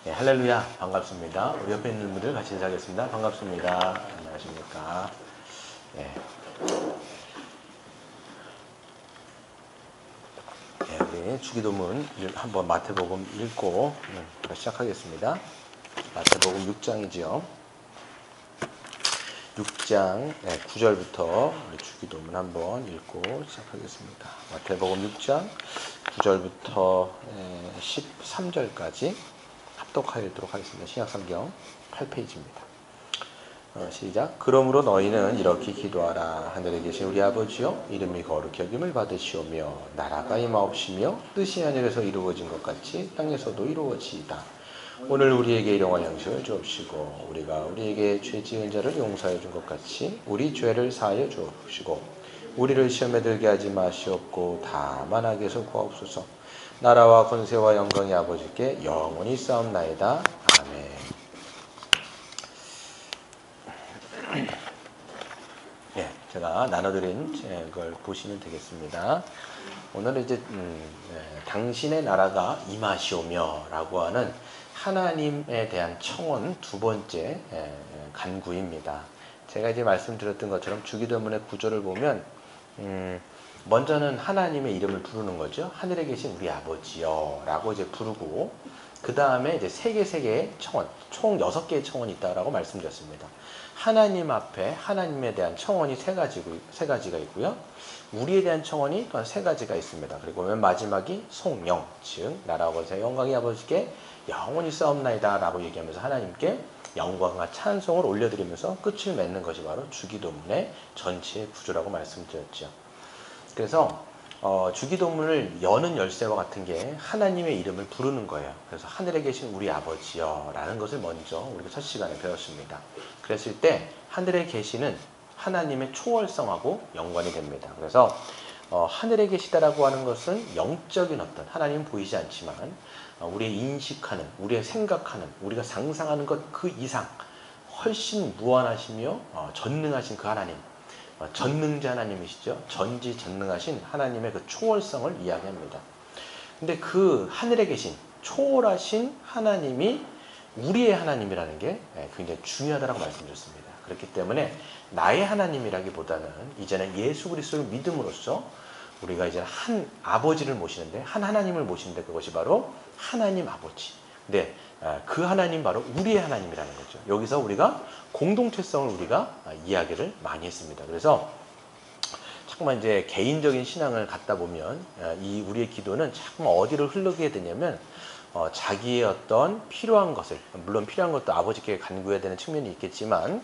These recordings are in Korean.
네, 할렐루야, 반갑습니다. 우리 옆에 있는 분들 같이 인사하겠습니다. 반갑습니다. 안녕하십니까. 네. 네, 우리 주기도문 한번 마태복음 읽고 시작하겠습니다. 마태복음 6장이지요. 6장 9절부터 우리 주기도문 한번 읽고 시작하겠습니다. 마태복음 6장 9절부터 13절까지 합독하여 읽도록 하겠습니다. 신약성경 8페이지입니다. 시작. 그러므로 너희는 이렇게 기도하라. 하늘에 계신 우리 아버지여, 이름이 거룩히 여김을 받으시오며 나라가 임하옵시며 뜻이 하늘에서 이루어진 것 같이 땅에서도 이루어지이다. 오늘 우리에게 일용할 양식을 주옵시고 우리가 우리에게 죄 지은 자를 용서해 준 것 같이 우리 죄를 사하여 주옵시고 우리를 시험에 들게 하지 마시옵고 다만 악에서 구하옵소서. 나라와 권세와 영광이 아버지께 영원히 싸움나이다. 아멘. 네, 제가 나눠드린 걸 보시면 되겠습니다. 오늘은 이제 당신의 나라가 임하시오며 라고 하는 하나님에 대한 청원 두 번째 간구입니다. 제가 이제 말씀드렸던 것처럼 주기도문의 구조를 보면 먼저는 하나님의 이름을 부르는 거죠. 하늘에 계신 우리 아버지여 라고 이제 부르고 그 다음에 이제 세 개의 청원, 총 6개의 청원이 있다라고 말씀드렸습니다. 하나님 앞에 하나님에 대한 청원이 세 가지가 있고요. 우리에 대한 청원이 또한 3가지가 있습니다. 그리고 맨 마지막이 송영, 즉 나라와 권세 영광이 아버지께 영원히 싸움나이다 라고 얘기하면서 하나님께 영광과 찬송을 올려드리면서 끝을 맺는 것이 바로 주기도문의 전체의 구조라고 말씀드렸죠. 그래서 주기도문을 여는 열쇠와 같은 게 하나님의 이름을 부르는 거예요. 그래서 하늘에 계신 우리 아버지여 라는 것을 먼저 우리가 첫 시간에 배웠습니다. 그랬을 때 하늘에 계시는 하나님의 초월성하고 연관이 됩니다. 그래서 하늘에 계시다라고 하는 것은 영적인 어떤 하나님은 보이지 않지만 우리의 인식하는, 우리의 생각하는, 우리가 상상하는 것 그 이상 훨씬 무한하시며 전능하신 그 하나님, 전능자 하나님이시죠. 전지전능하신 하나님의 그 초월성을 이야기합니다. 근데 그 하늘에 계신 초월하신 하나님이 우리의 하나님이라는 게 굉장히 중요하다고 말씀드렸습니다. 그렇기 때문에 나의 하나님이라기보다는 이제는 예수 그리스도를 믿음으로써 우리가 이제 한 아버지를 모시는데, 한 하나님을 모시는데 그것이 바로 하나님 아버지. 근데 그 하나님 바로 우리의 하나님이라는 거죠. 여기서 우리가 공동체성을 우리가 이야기를 많이 했습니다. 그래서 잠깐만 이제 개인적인 신앙을 갖다 보면 이 우리의 기도는 잠깐 어디로 흐르게 되냐면 자기의 어떤 필요한 것을, 물론 필요한 것도 아버지께 간구해야 되는 측면이 있겠지만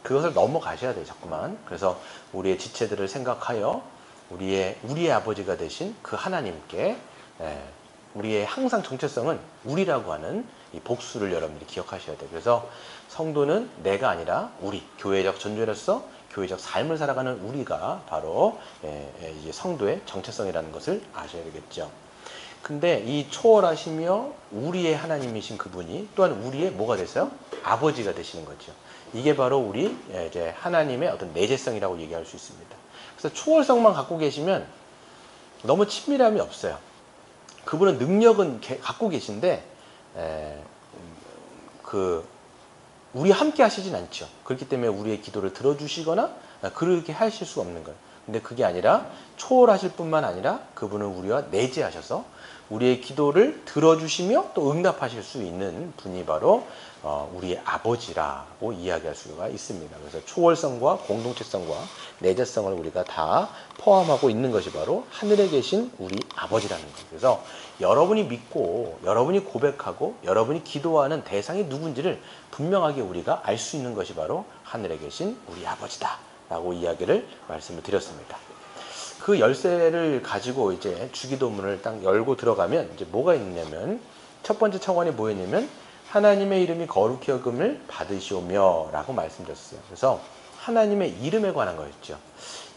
그것을 넘어가셔야 돼요. 자꾸만. 그래서 우리의 지체들을 생각하여 우리의 아버지가 되신 그 하나님께 우리의 항상 정체성은 우리라고 하는 이 복수를 여러분들이 기억하셔야 돼요. 그래서 성도는 내가 아니라 우리, 교회적 존재로서 교회적 삶을 살아가는 우리가 바로 이제 성도의 정체성이라는 것을 아셔야 되겠죠. 근데 이 초월하시며 우리의 하나님이신 그분이 또한 우리의 뭐가 됐어요? 아버지가 되시는 거죠. 이게 바로 우리 이제 하나님의 어떤 내재성이라고 얘기할 수 있습니다. 그래서 초월성만 갖고 계시면 너무 친밀함이 없어요. 그분은 능력은 갖고 계신데 우리 함께 하시진 않죠. 그렇기 때문에 우리의 기도를 들어주시거나 그렇게 하실 수 없는 거예요. 근데 그게 아니라 초월하실 뿐만 아니라 그분은 우리와 내재하셔서 우리의 기도를 들어주시며 또 응답하실 수 있는 분이 바로 우리의 아버지라고 이야기할 수가 있습니다. 그래서 초월성과 공동체성과 내재성을 우리가 다 포함하고 있는 것이 바로 하늘에 계신 우리 아버지라는 거예요. 그래서 여러분이 믿고 여러분이 고백하고 여러분이 기도하는 대상이 누군지를 분명하게 우리가 알 수 있는 것이 바로 하늘에 계신 우리 아버지다 라고 이야기를 말씀을 드렸습니다. 그 열쇠를 가지고 이제 주기도문을 딱 열고 들어가면 이제 뭐가 있냐면 첫 번째 청원이 뭐였냐면 하나님의 이름이 거룩히 여김을 받으시오며 라고 말씀드렸어요. 그래서 하나님의 이름에 관한 거였죠.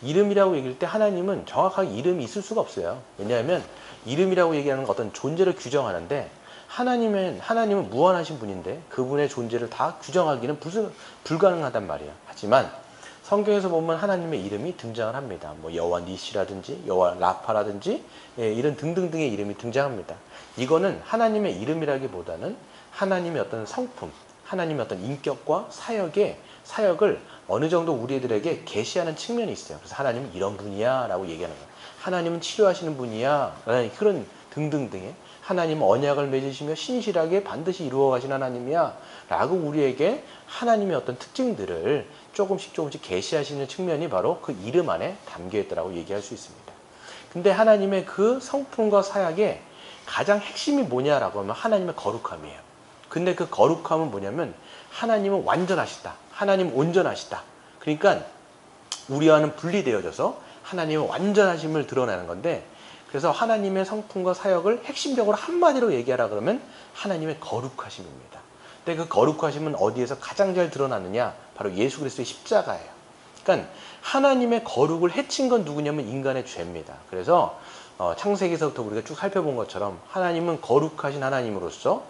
이름이라고 얘기할 때 하나님은 정확하게 이름이 있을 수가 없어요. 왜냐하면 이름이라고 얘기하는 건 어떤 존재를 규정하는데 하나님은 무한하신 분인데 그분의 존재를 다 규정하기는 불가능하단 말이에요. 하지만 성경에서 보면 하나님의 이름이 등장을 합니다. 뭐 여호와 니시라든지 여호와 라파라든지 이런 등등등의 이름이 등장합니다. 이거는 하나님의 이름이라기보다는 하나님의 어떤 성품, 하나님의 어떤 인격과 사역을 어느 정도 우리들에게 계시하는 측면이 있어요. 그래서 하나님은 이런 분이야 라고 얘기하는 거예요. 하나님은 치료하시는 분이야, 그런 등등등의, 하나님은 언약을 맺으시며 신실하게 반드시 이루어 가신 하나님이야 라고 우리에게 하나님의 어떤 특징들을 조금씩 계시하시는 측면이 바로 그 이름 안에 담겨 있다고 얘기할 수 있습니다. 근데 하나님의 그 성품과 사역의 가장 핵심이 뭐냐라고 하면 하나님의 거룩함이에요. 근데 그 거룩함은 뭐냐면 하나님은 완전하시다, 하나님은 온전하시다. 그러니까 우리와는 분리되어져서 하나님의 완전하심을 드러내는 건데, 그래서 하나님의 성품과 사역을 핵심적으로 한마디로 얘기하라 그러면 하나님의 거룩하심입니다. 근데 그 거룩하심은 어디에서 가장 잘 드러나느냐? 바로 예수 그리스도의 십자가예요. 그러니까 하나님의 거룩을 해친 건 누구냐면 인간의 죄입니다. 그래서 창세기서부터 우리가 쭉 살펴본 것처럼 하나님은 거룩하신 하나님으로서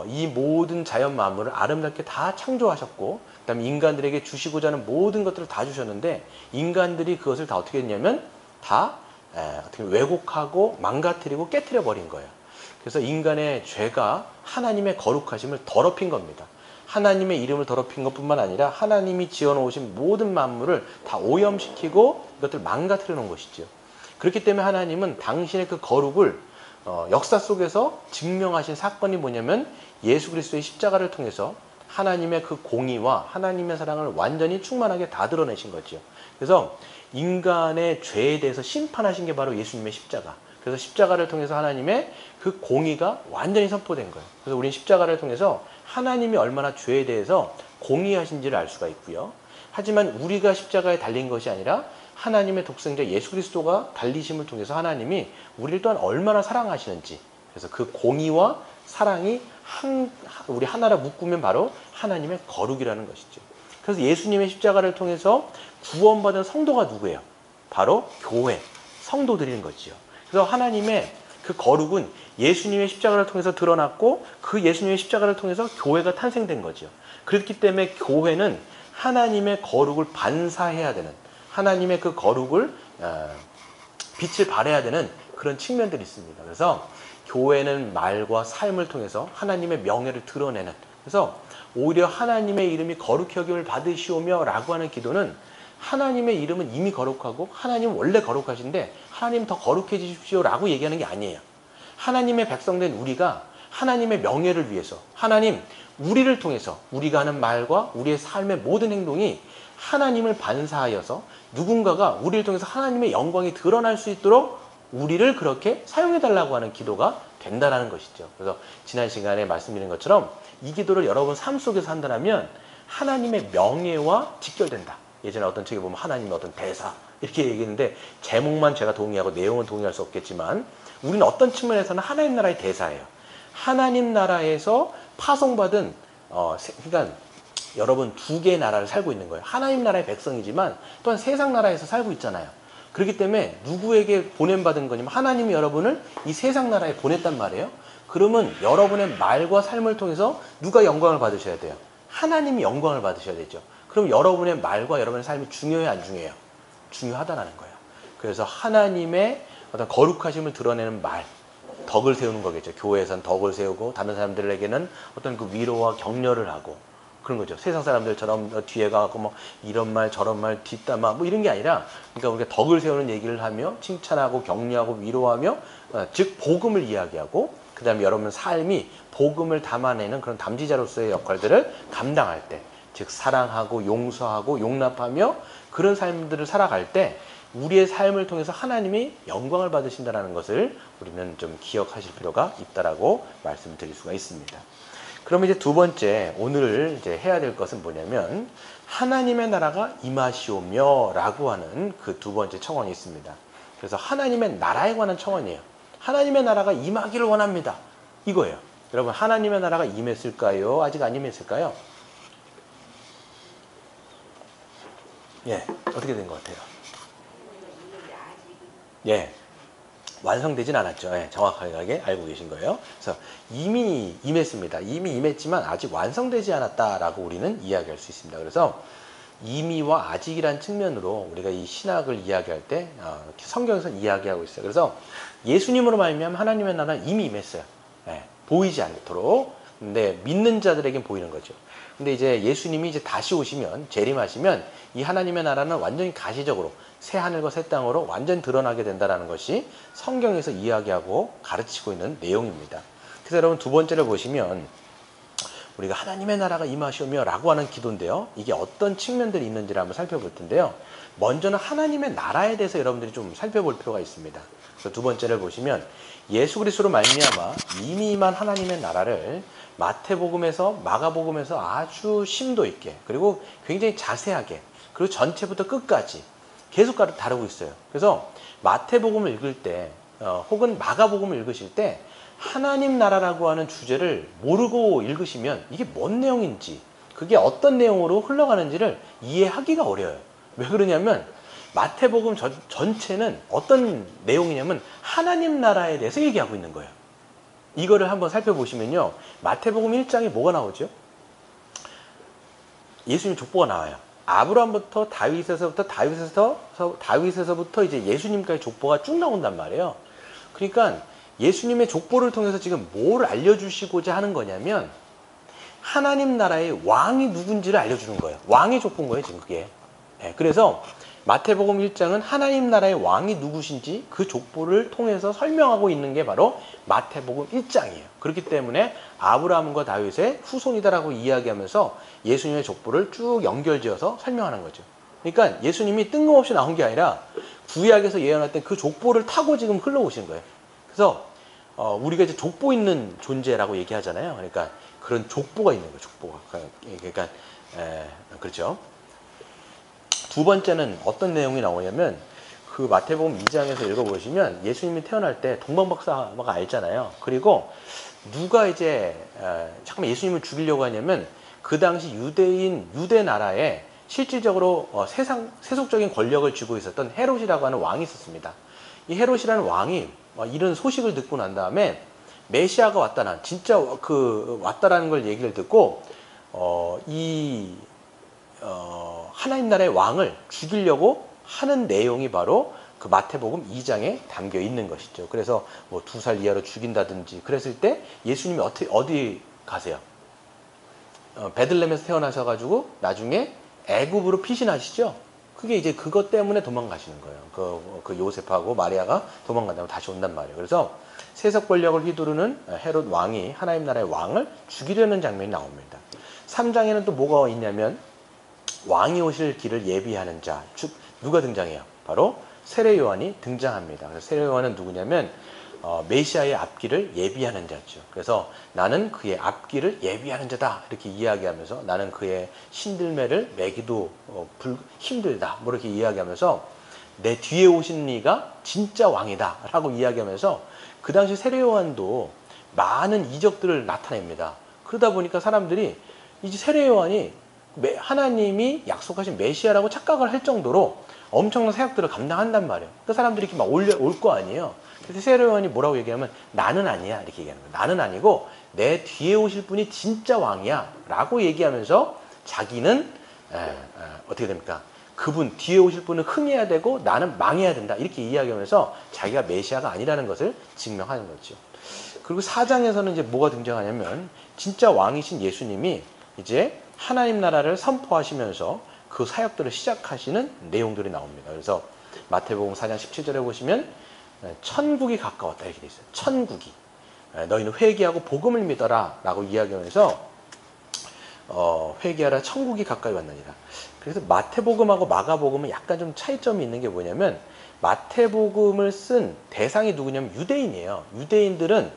이 모든 자연 만물을 아름답게 다 창조하셨고, 그 다음에 인간들에게 주시고자 하는 모든 것들을 다 주셨는데, 인간들이 그것을 다 어떻게 했냐면 다 어떻게 왜곡하고 망가뜨리고 깨뜨려 버린 거예요. 그래서 인간의 죄가 하나님의 거룩하심을 더럽힌 겁니다. 하나님의 이름을 더럽힌 것뿐만 아니라 하나님이 지어놓으신 모든 만물을 다 오염시키고 이것들 망가뜨려 놓은 것이죠. 그렇기 때문에 하나님은 당신의 그 거룩을 역사 속에서 증명하신 사건이 뭐냐면 예수 그리스도의 십자가를 통해서 하나님의 그 공의와 하나님의 사랑을 완전히 충만하게 다 드러내신 거죠. 그래서 인간의 죄에 대해서 심판하신 게 바로 예수님의 십자가. 그래서 십자가를 통해서 하나님의 그 공의가 완전히 선포된 거예요. 그래서 우리는 십자가를 통해서 하나님이 얼마나 죄에 대해서 공의하신지를 알 수가 있고요. 하지만 우리가 십자가에 달린 것이 아니라 하나님의 독생자 예수 그리스도가 달리심을 통해서 하나님이 우리를 또한 얼마나 사랑하시는지, 그래서 그 공의와 사랑이 우리 하나로 묶으면 바로 하나님의 거룩이라는 것이죠. 그래서 예수님의 십자가를 통해서 구원받은 성도가 누구예요? 바로 교회, 성도들인 거지요. 그래서 하나님의 그 거룩은 예수님의 십자가를 통해서 드러났고, 그 예수님의 십자가를 통해서 교회가 탄생된 거죠. 그렇기 때문에 교회는 하나님의 거룩을 반사해야 되는, 하나님의 그 거룩을 빛을 발해야 되는 그런 측면들이 있습니다. 그래서 교회는 말과 삶을 통해서 하나님의 명예를 드러내는, 그래서 오히려 하나님의 이름이 거룩히 여김을 받으시오며 라고 하는 기도는, 하나님의 이름은 이미 거룩하고 하나님은 원래 거룩하신데 하나님 더 거룩해지십시오 라고 얘기하는 게 아니에요. 하나님의 백성된 우리가 하나님의 명예를 위해서, 하나님 우리를 통해서 우리가 하는 말과 우리의 삶의 모든 행동이 하나님을 반사하여서 누군가가 우리를 통해서 하나님의 영광이 드러날 수 있도록 우리를 그렇게 사용해달라고 하는 기도가 된다는 것이죠. 그래서 지난 시간에 말씀드린 것처럼 이 기도를 여러분 삶 속에서 한다면 하나님의 명예와 직결된다. 예전에 어떤 책에 보면 하나님의 어떤 대사 이렇게 얘기했는데, 제목만 제가 동의하고 내용은 동의할 수 없겠지만 우리는 어떤 측면에서는 하나님 나라의 대사예요. 하나님 나라에서 파송받은 그러니까 여러분 두 개의 나라를 살고 있는 거예요. 하나님 나라의 백성이지만 또한 세상 나라에서 살고 있잖아요. 그렇기 때문에 누구에게 보냄받은 거냐면 하나님이 여러분을 이 세상 나라에 보냈단 말이에요. 그러면 여러분의 말과 삶을 통해서 누가 영광을 받으셔야 돼요? 하나님이 영광을 받으셔야 되죠. 그럼 여러분의 말과 여러분의 삶이 중요해요, 안 중요해요? 중요하다는 거예요. 그래서 하나님의 어떤 거룩하심을 드러내는 말, 덕을 세우는 거겠죠. 교회에서는 덕을 세우고 다른 사람들에게는 어떤 그 위로와 격려를 하고 그런 거죠. 세상 사람들처럼 뒤에 가고 뭐 이런 말 저런 말 뒷담화 뭐 이런 게 아니라, 그러니까 우리가 덕을 세우는 얘기를 하며 칭찬하고 격려하고 위로하며 즉 복음을 이야기하고, 그 다음에 여러분 삶이 복음을 담아내는 그런 담지자로서의 역할들을 감당할 때, 즉 사랑하고 용서하고 용납하며 그런 삶들을 살아갈 때 우리의 삶을 통해서 하나님이 영광을 받으신다는 것을 우리는 좀 기억하실 필요가 있다라고 말씀드릴 수가 있습니다. 그러면 이제 두 번째 오늘 이제 해야 될 것은 뭐냐면 하나님의 나라가 임하시오며 라고 하는 그 두 번째 청원이 있습니다. 그래서 하나님의 나라에 관한 청원이에요. 하나님의 나라가 임하기를 원합니다. 이거예요. 여러분 하나님의 나라가 임했을까요? 아직 안 임했을까요? 예, 어떻게 된 것 같아요? 예, 완성되진 않았죠. 예, 정확하게 알고 계신 거예요. 그래서 이미 임했습니다. 이미 임했지만 아직 완성되지 않았다라고 우리는 이야기할 수 있습니다. 그래서 이미와 아직이란 측면으로 우리가 이 신학을 이야기할 때 성경에서 이야기하고 있어요. 그래서 예수님으로 말미암아 하나님의 나라는 이미 임했어요. 예, 보이지 않도록. 근데 믿는 자들에겐 보이는 거죠. 근데 이제 예수님이 이제 다시 오시면, 재림하시면 이 하나님의 나라는 완전히 가시적으로 새 하늘과 새 땅으로 완전히 드러나게 된다는 것이 성경에서 이야기하고 가르치고 있는 내용입니다. 그래서 여러분 두 번째를 보시면 우리가 하나님의 나라가 임하시오며 라고 하는 기도인데요. 이게 어떤 측면들이 있는지를 한번 살펴볼 텐데요. 먼저는 하나님의 나라에 대해서 여러분들이 좀 살펴볼 필요가 있습니다. 그래서 두 번째를 보시면 예수 그리스도로 말미암아 이미 임한 하나님의 나라를 마태복음에서 마가복음에서 아주 심도 있게 그리고 굉장히 자세하게 그리고 전체부터 끝까지 계속 다루고 있어요. 그래서 마태복음을 읽을 때 혹은 마가복음을 읽으실 때 하나님 나라라고 하는 주제를 모르고 읽으시면 이게 뭔 내용인지 그게 어떤 내용으로 흘러가는지를 이해하기가 어려워요. 왜 그러냐면 마태복음 전체는 어떤 내용이냐면 하나님 나라에 대해서 얘기하고 있는 거예요. 이거를 한번 살펴보시면요. 마태복음 1장에 뭐가 나오죠? 예수님 족보가 나와요. 아브라함부터 다윗에서부터 이제 예수님까지 족보가 쭉 나온단 말이에요. 그러니까 예수님의 족보를 통해서 지금 뭘 알려주시고자 하는 거냐면 하나님 나라의 왕이 누군지를 알려주는 거예요. 왕의 족보인 거예요, 지금 그게. 네, 그래서 마태복음 1장은 하나님 나라의 왕이 누구신지 그 족보를 통해서 설명하고 있는 게 바로 마태복음 1장이에요. 그렇기 때문에 아브라함과 다윗의 후손이다라고 이야기하면서 예수님의 족보를 쭉 연결지어서 설명하는 거죠. 그러니까 예수님이 뜬금없이 나온 게 아니라 구약에서 예언했던 그 족보를 타고 지금 흘러오신 거예요. 그래서 우리가 이제 족보 있는 존재라고 얘기하잖아요. 그러니까 그런 족보가 있는 거예요. 족보가. 그러니까 그렇죠. 두 번째는 어떤 내용이 나오냐면 그 마태복음 2장에서 읽어보시면 예수님이 태어날 때 동방박사가 알잖아요. 그리고 누가 이제 잠깐만 예수님을 죽이려고 하냐면 그 당시 유대 나라에 실질적으로 세속적인 권력을 쥐고 있었던 헤롯이라고 하는 왕이 있었습니다. 이 헤롯이라는 왕이 이런 소식을 듣고 난 다음에 메시아가 왔다는 진짜 왔다라는 걸 얘기를 듣고 하나님 나라의 왕을 죽이려고 하는 내용이 바로 그 마태복음 2장에 담겨 있는 것이죠. 그래서 뭐 2살 이하로 죽인다든지 그랬을 때 예수님이 어디 가세요? 베들레헴에서 태어나셔가지고 나중에 애굽으로 피신하시죠. 그게 이제 그것 때문에 도망가시는 거예요. 그 요셉하고 마리아가 도망간다고 다시 온단 말이에요. 그래서 세속 권력을 휘두르는 헤롯 왕이 하나님 나라의 왕을 죽이려는 장면이 나옵니다. 3장에는 또 뭐가 있냐면 왕이 오실 길을 예비하는 자, 즉 누가 등장해요? 바로 세례 요한이 등장합니다. 그래서 세례 요한은 누구냐면 메시아의 앞길을 예비하는 자죠. 그래서 나는 그의 앞길을 예비하는 자다 이렇게 이야기하면서 나는 그의 신들매를 매기도 힘들다 뭐 이렇게 이야기하면서 내 뒤에 오신 이가 진짜 왕이다 라고 이야기하면서 그 당시 세례 요한도 많은 이적들을 나타냅니다. 그러다 보니까 사람들이 이제 세례 요한이 하나님이 약속하신 메시아라고 착각을 할 정도로 엄청난 사역들을 감당한단 말이에요. 그 사람들이 이렇게 막 올 거 아니에요. 그래서 세례 요한이 뭐라고 얘기하면 나는 아니야 이렇게 얘기하는 거예요. 나는 아니고 내 뒤에 오실 분이 진짜 왕이야 라고 얘기하면서 자기는 어떻게 됩니까? 그분 뒤에 오실 분은 흥해야 되고 나는 망해야 된다 이렇게 이야기하면서 자기가 메시아가 아니라는 것을 증명하는 거죠. 그리고 4장에서는 이제 뭐가 등장하냐면 진짜 왕이신 예수님이 이제 하나님 나라를 선포하시면서 그 사역들을 시작하시는 내용들이 나옵니다. 그래서 마태복음 4장 17절에 보시면 천국이 가까웠다 이렇게 돼 있어요. 천국이 너희는 회개하고 복음을 믿어라 라고 이야기하면서 회개하라 천국이 가까이 왔느니라. 그래서 마태복음하고 마가복음은 약간 좀 차이점이 있는 게 뭐냐면 마태복음을 쓴 대상이 누구냐면 유대인이에요. 유대인들은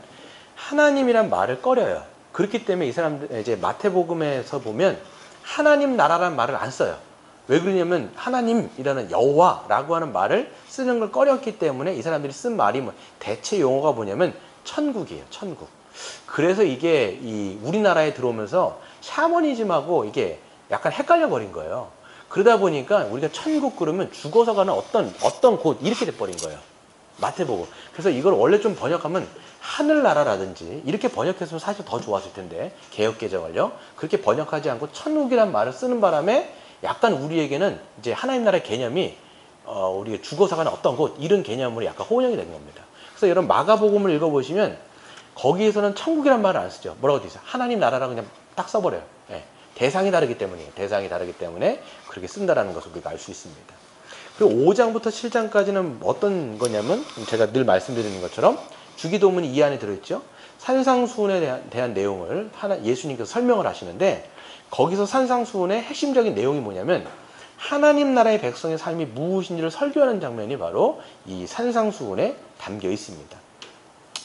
하나님이란 말을 꺼려요. 그렇기 때문에 이 사람들 이제 마태복음에서 보면 하나님 나라란 말을 안 써요. 왜 그러냐면 하나님이라는 여호와라고 하는 말을 쓰는 걸 꺼렸기 때문에 이 사람들이 쓴 말이 대체 용어가 뭐냐면 천국이에요. 천국. 그래서 이게 우리나라에 들어오면서 샤머니즘하고 이게 약간 헷갈려 버린 거예요. 그러다 보니까 우리가 천국 그러면 죽어서 가는 어떤 곳 이렇게 돼버린 거예요. 마태복음. 그래서 이걸 원래 좀 번역하면 하늘나라라든지 이렇게 번역했으면 사실 더 좋았을 텐데 개혁개정을요. 그렇게 번역하지 않고 천국이란 말을 쓰는 바람에 약간 우리에게는 이제 하나님 나라의 개념이 우리가 죽어서 가는 어떤 곳 이런 개념으로 약간 혼용이 된 겁니다. 그래서 여러분 마가복음을 읽어보시면 거기에서는 천국이란 말을 안 쓰죠. 뭐라고 되어 있어요? 하나님 나라라고 그냥 딱 써버려요. 예. 대상이 다르기 때문이에요. 대상이 다르기 때문에 그렇게 쓴다라는 것을 우리가 알 수 있습니다. 그리고 5장부터 7장까지는 어떤 거냐면 제가 늘 말씀드리는 것처럼 주기도문이 이 안에 들어있죠. 산상수훈에 대한 내용을 예수님께서 설명을 하시는데 거기서 산상수훈의 핵심적인 내용이 뭐냐면 하나님 나라의 백성의 삶이 무엇인지를 설교하는 장면이 바로 이 산상수훈에 담겨 있습니다.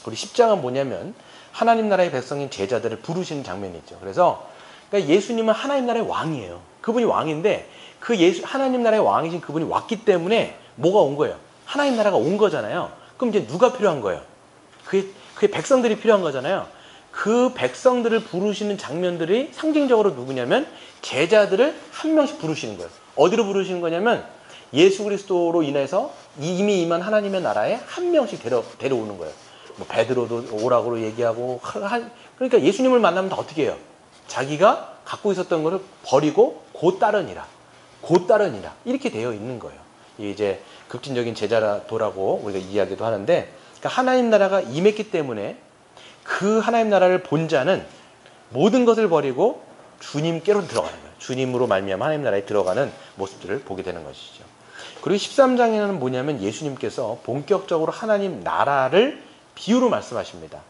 우리 10장은 뭐냐면 하나님 나라의 백성인 제자들을 부르시는 장면이 있죠. 그래서 그러니까 예수님은 하나님 나라의 왕이에요. 그분이 왕인데 그 하나님 나라의 왕이신 그분이 왔기 때문에 뭐가 온 거예요? 하나님 나라가 온 거잖아요. 그럼 이제 누가 필요한 거예요? 그게 백성들이 필요한 거잖아요. 그 백성들을 부르시는 장면들이 상징적으로 누구냐면 제자들을 한 명씩 부르시는 거예요. 어디로 부르시는 거냐면 예수 그리스도로 인해서 이미 임한 하나님의 나라에 한 명씩 데려오는 거예요. 뭐 베드로도 오라고 얘기하고 그러니까 예수님을 만나면 다 어떻게 해요? 자기가 갖고 있었던 것을 버리고 곧 따르니라. 곧 따르니라. 이렇게 되어 있는 거예요. 이제 급진적인 제자도라고 우리가 이야기도 하는데 그러니까 하나님 나라가 임했기 때문에 그 하나님 나라를 본 자는 모든 것을 버리고 주님께로 들어가는 거예요. 주님으로 말미암아 하나님 나라에 들어가는 모습들을 보게 되는 것이죠. 그리고 13장에는 뭐냐면 예수님께서 본격적으로 하나님 나라를 비유로 말씀하십니다.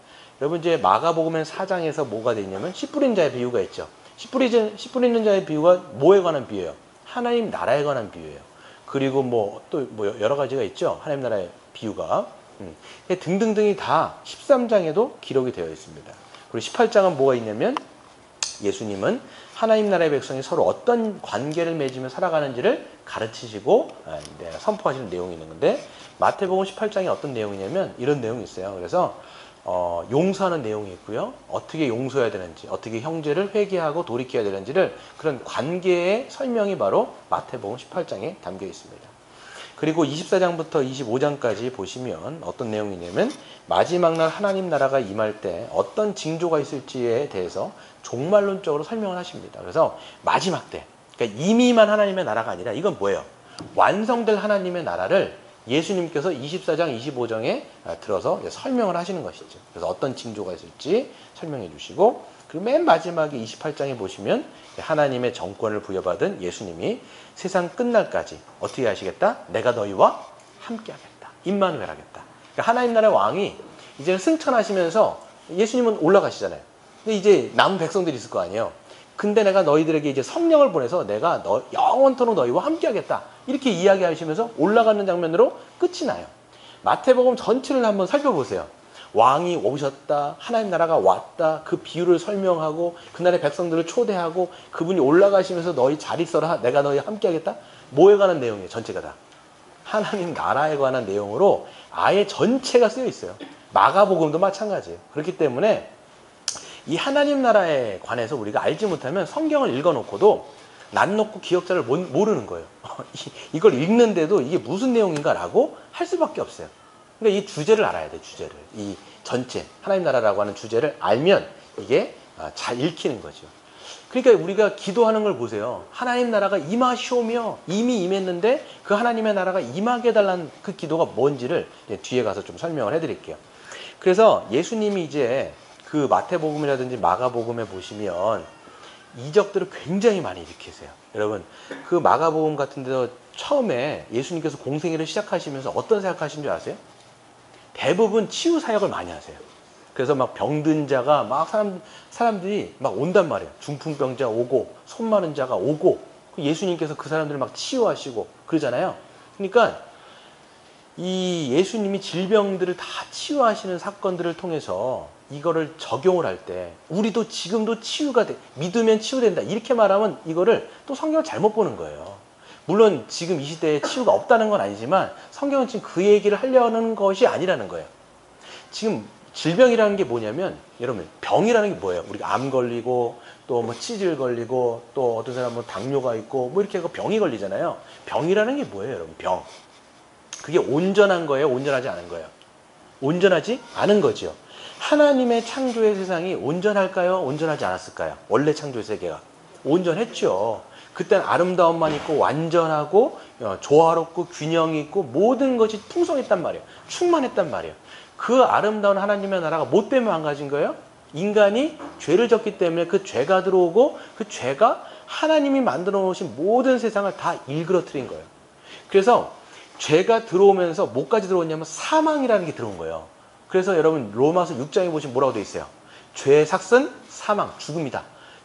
여러분 이제 마가복음의 4장에서 뭐가 되냐면 씨 뿌린 자의 비유가 있죠. 씨 뿌리는 자의 비유가 뭐에 관한 비유예요? 하나님 나라에 관한 비유예요. 그리고 또 여러 가지가 있죠. 하나님 나라의 비유가. 등등등이 다 13장에도 기록이 되어 있습니다. 그리고 18장은 뭐가 있냐면 예수님은 하나님 나라의 백성이 서로 어떤 관계를 맺으며 살아가는지를 가르치시고 선포하시는 내용이 있는 건데 마태복음 18장에 어떤 내용이냐면 이런 내용이 있어요. 그래서 용서하는 내용이 있고요. 어떻게 용서해야 되는지, 어떻게 형제를 회개하고 돌이켜야 되는지를 그런 관계의 설명이 바로 마태복음 18장에 담겨 있습니다. 그리고 24장부터 25장까지 보시면 어떤 내용이냐면 마지막 날 하나님 나라가 임할 때 어떤 징조가 있을지에 대해서 종말론적으로 설명을 하십니다. 그래서 마지막 때, 그러니까 이미 임한 하나님의 나라가 아니라 이건 뭐예요? 완성될 하나님의 나라를 예수님께서 24장, 25장에 들어서 설명을 하시는 것이죠. 그래서 어떤 징조가 있을지 설명해 주시고 그리고 맨 마지막에 28장에 보시면 하나님의 정권을 부여받은 예수님이 세상 끝날까지 어떻게 하시겠다? 내가 너희와 함께 하겠다. 임마누엘 하겠다. 그러니까 하나님 나라의 왕이 이제 승천하시면서 예수님은 올라가시잖아요. 근데 이제 남은 백성들이 있을 거 아니에요. 근데 내가 너희들에게 이제 성령을 보내서 내가 영원토록 너희와 함께 하겠다. 이렇게 이야기하시면서 올라가는 장면으로 끝이 나요. 마태복음 전체를 한번 살펴보세요. 왕이 오셨다. 하나님 나라가 왔다. 그 비유를 설명하고 그날의 백성들을 초대하고 그분이 올라가시면서 너희 잘 있어라. 내가 너희 함께 하겠다. 뭐에 관한 내용이에요? 전체가 다. 하나님 나라에 관한 내용으로 아예 전체가 쓰여 있어요. 마가복음도 마찬가지예요. 그렇기 때문에 이 하나님 나라에 관해서 우리가 알지 못하면 성경을 읽어놓고도 난 놓고 기억자를 모르는 거예요. 이걸 읽는데도 이게 무슨 내용인가라고 할 수밖에 없어요. 그러니까 이 주제를 알아야 돼, 주제를. 이 전체, 하나님 나라라고 하는 주제를 알면 이게 잘 읽히는 거죠. 그러니까 우리가 기도하는 걸 보세요. 하나님 나라가 임하시오며 이미 임했는데 그 하나님의 나라가 임하게 해달라는 그 기도가 뭔지를 뒤에 가서 좀 설명을 해드릴게요. 그래서 예수님이 이제 그 마태복음이라든지 마가복음에 보시면 이적들을 굉장히 많이 일으키세요. 여러분 그 마가복음 같은 데서 처음에 예수님께서 공생애를 시작하시면서 어떤 생각하신 줄 아세요? 대부분 치유 사역을 많이 하세요. 그래서 막 병든 자가 막 사람들이 막 온단 말이에요. 중풍병자 오고 손 마른 자가 오고 예수님께서 그 사람들을 막 치유하시고 그러잖아요. 그러니까 이 예수님이 질병들을 다 치유하시는 사건들을 통해서 이거를 적용을 할 때 우리도 지금도 치유가 돼. 믿으면 치유된다. 이렇게 말하면 이거를 또 성경을 잘못 보는 거예요. 물론 지금 이 시대에 치유가 없다는 건 아니지만 성경은 지금 그 얘기를 하려는 것이 아니라는 거예요. 지금 질병이라는 게 뭐냐면 여러분 병이라는 게 뭐예요? 우리가 암 걸리고 또 뭐 치질 걸리고 또 어떤 사람은 당뇨가 있고 뭐 이렇게 병이 걸리잖아요. 병이라는 게 뭐예요, 여러분? 병. 그게 온전한 거예요? 온전하지 않은 거예요? 온전하지 않은 거죠. 하나님의 창조의 세상이 온전할까요? 온전하지 않았을까요? 원래 창조의 세계가. 온전했죠. 그땐 아름다움만 있고 완전하고 조화롭고 균형이 있고 모든 것이 풍성했단 말이에요. 충만했단 말이에요. 그 아름다운 하나님의 나라가 뭐 때문에 망가진 거예요? 인간이 죄를 졌기 때문에 그 죄가 들어오고 그 죄가 하나님이 만들어 놓으신 모든 세상을 다 일그러뜨린 거예요. 그래서 죄가 들어오면서 뭐까지 들어오냐면 사망이라는 게 들어온 거예요. 그래서 여러분 로마서 6장에 보시면 뭐라고 되어 있어요? 죄의 삭은 사망, 죽음이다.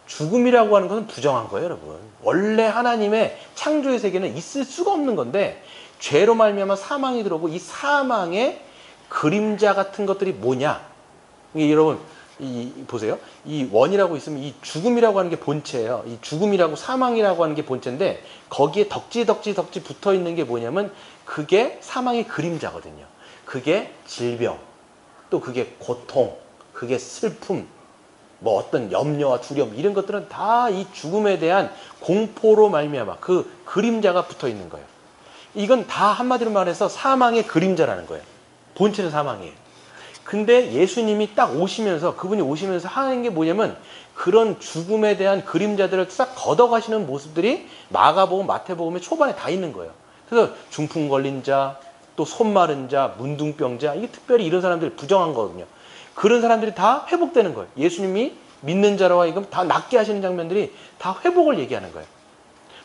죽음이라고 하는 것은 부정한 거예요, 여러분. 원래 하나님의 창조의 세계는 있을 수가 없는 건데 죄로 말미암아 사망이 들어오고 이 사망의 그림자 같은 것들이 뭐냐? 여러분 보세요. 이 원이라고 있으면 이 죽음이라고 하는 게 본체예요. 이 죽음이라고 사망이라고 하는 게 본체인데 거기에 덕지 붙어 있는 게 뭐냐면 그게 사망의 그림자거든요. 그게 질병, 또 그게 고통, 그게 슬픔, 뭐 어떤 염려와 두려움 이런 것들은 다 이 죽음에 대한 공포로 말미암아 그 그림자가 붙어 있는 거예요. 이건 다 한마디로 말해서 사망의 그림자라는 거예요. 본체는 사망이에요. 근데 예수님이 딱 오시면서 그분이 오시면서 하는 게 뭐냐면 그런 죽음에 대한 그림자들을 싹 걷어가시는 모습들이 마가복음, 마태복음의 초반에 다 있는 거예요. 그래서 중풍 걸린 자, 또 손 마른 자, 문둥병자, 이게 특별히 이런 사람들이 부정한 거거든요. 그런 사람들이 다 회복되는 거예요. 예수님이 믿는 자라와 이건 다 낫게 하시는 장면들이 다 회복을 얘기하는 거예요.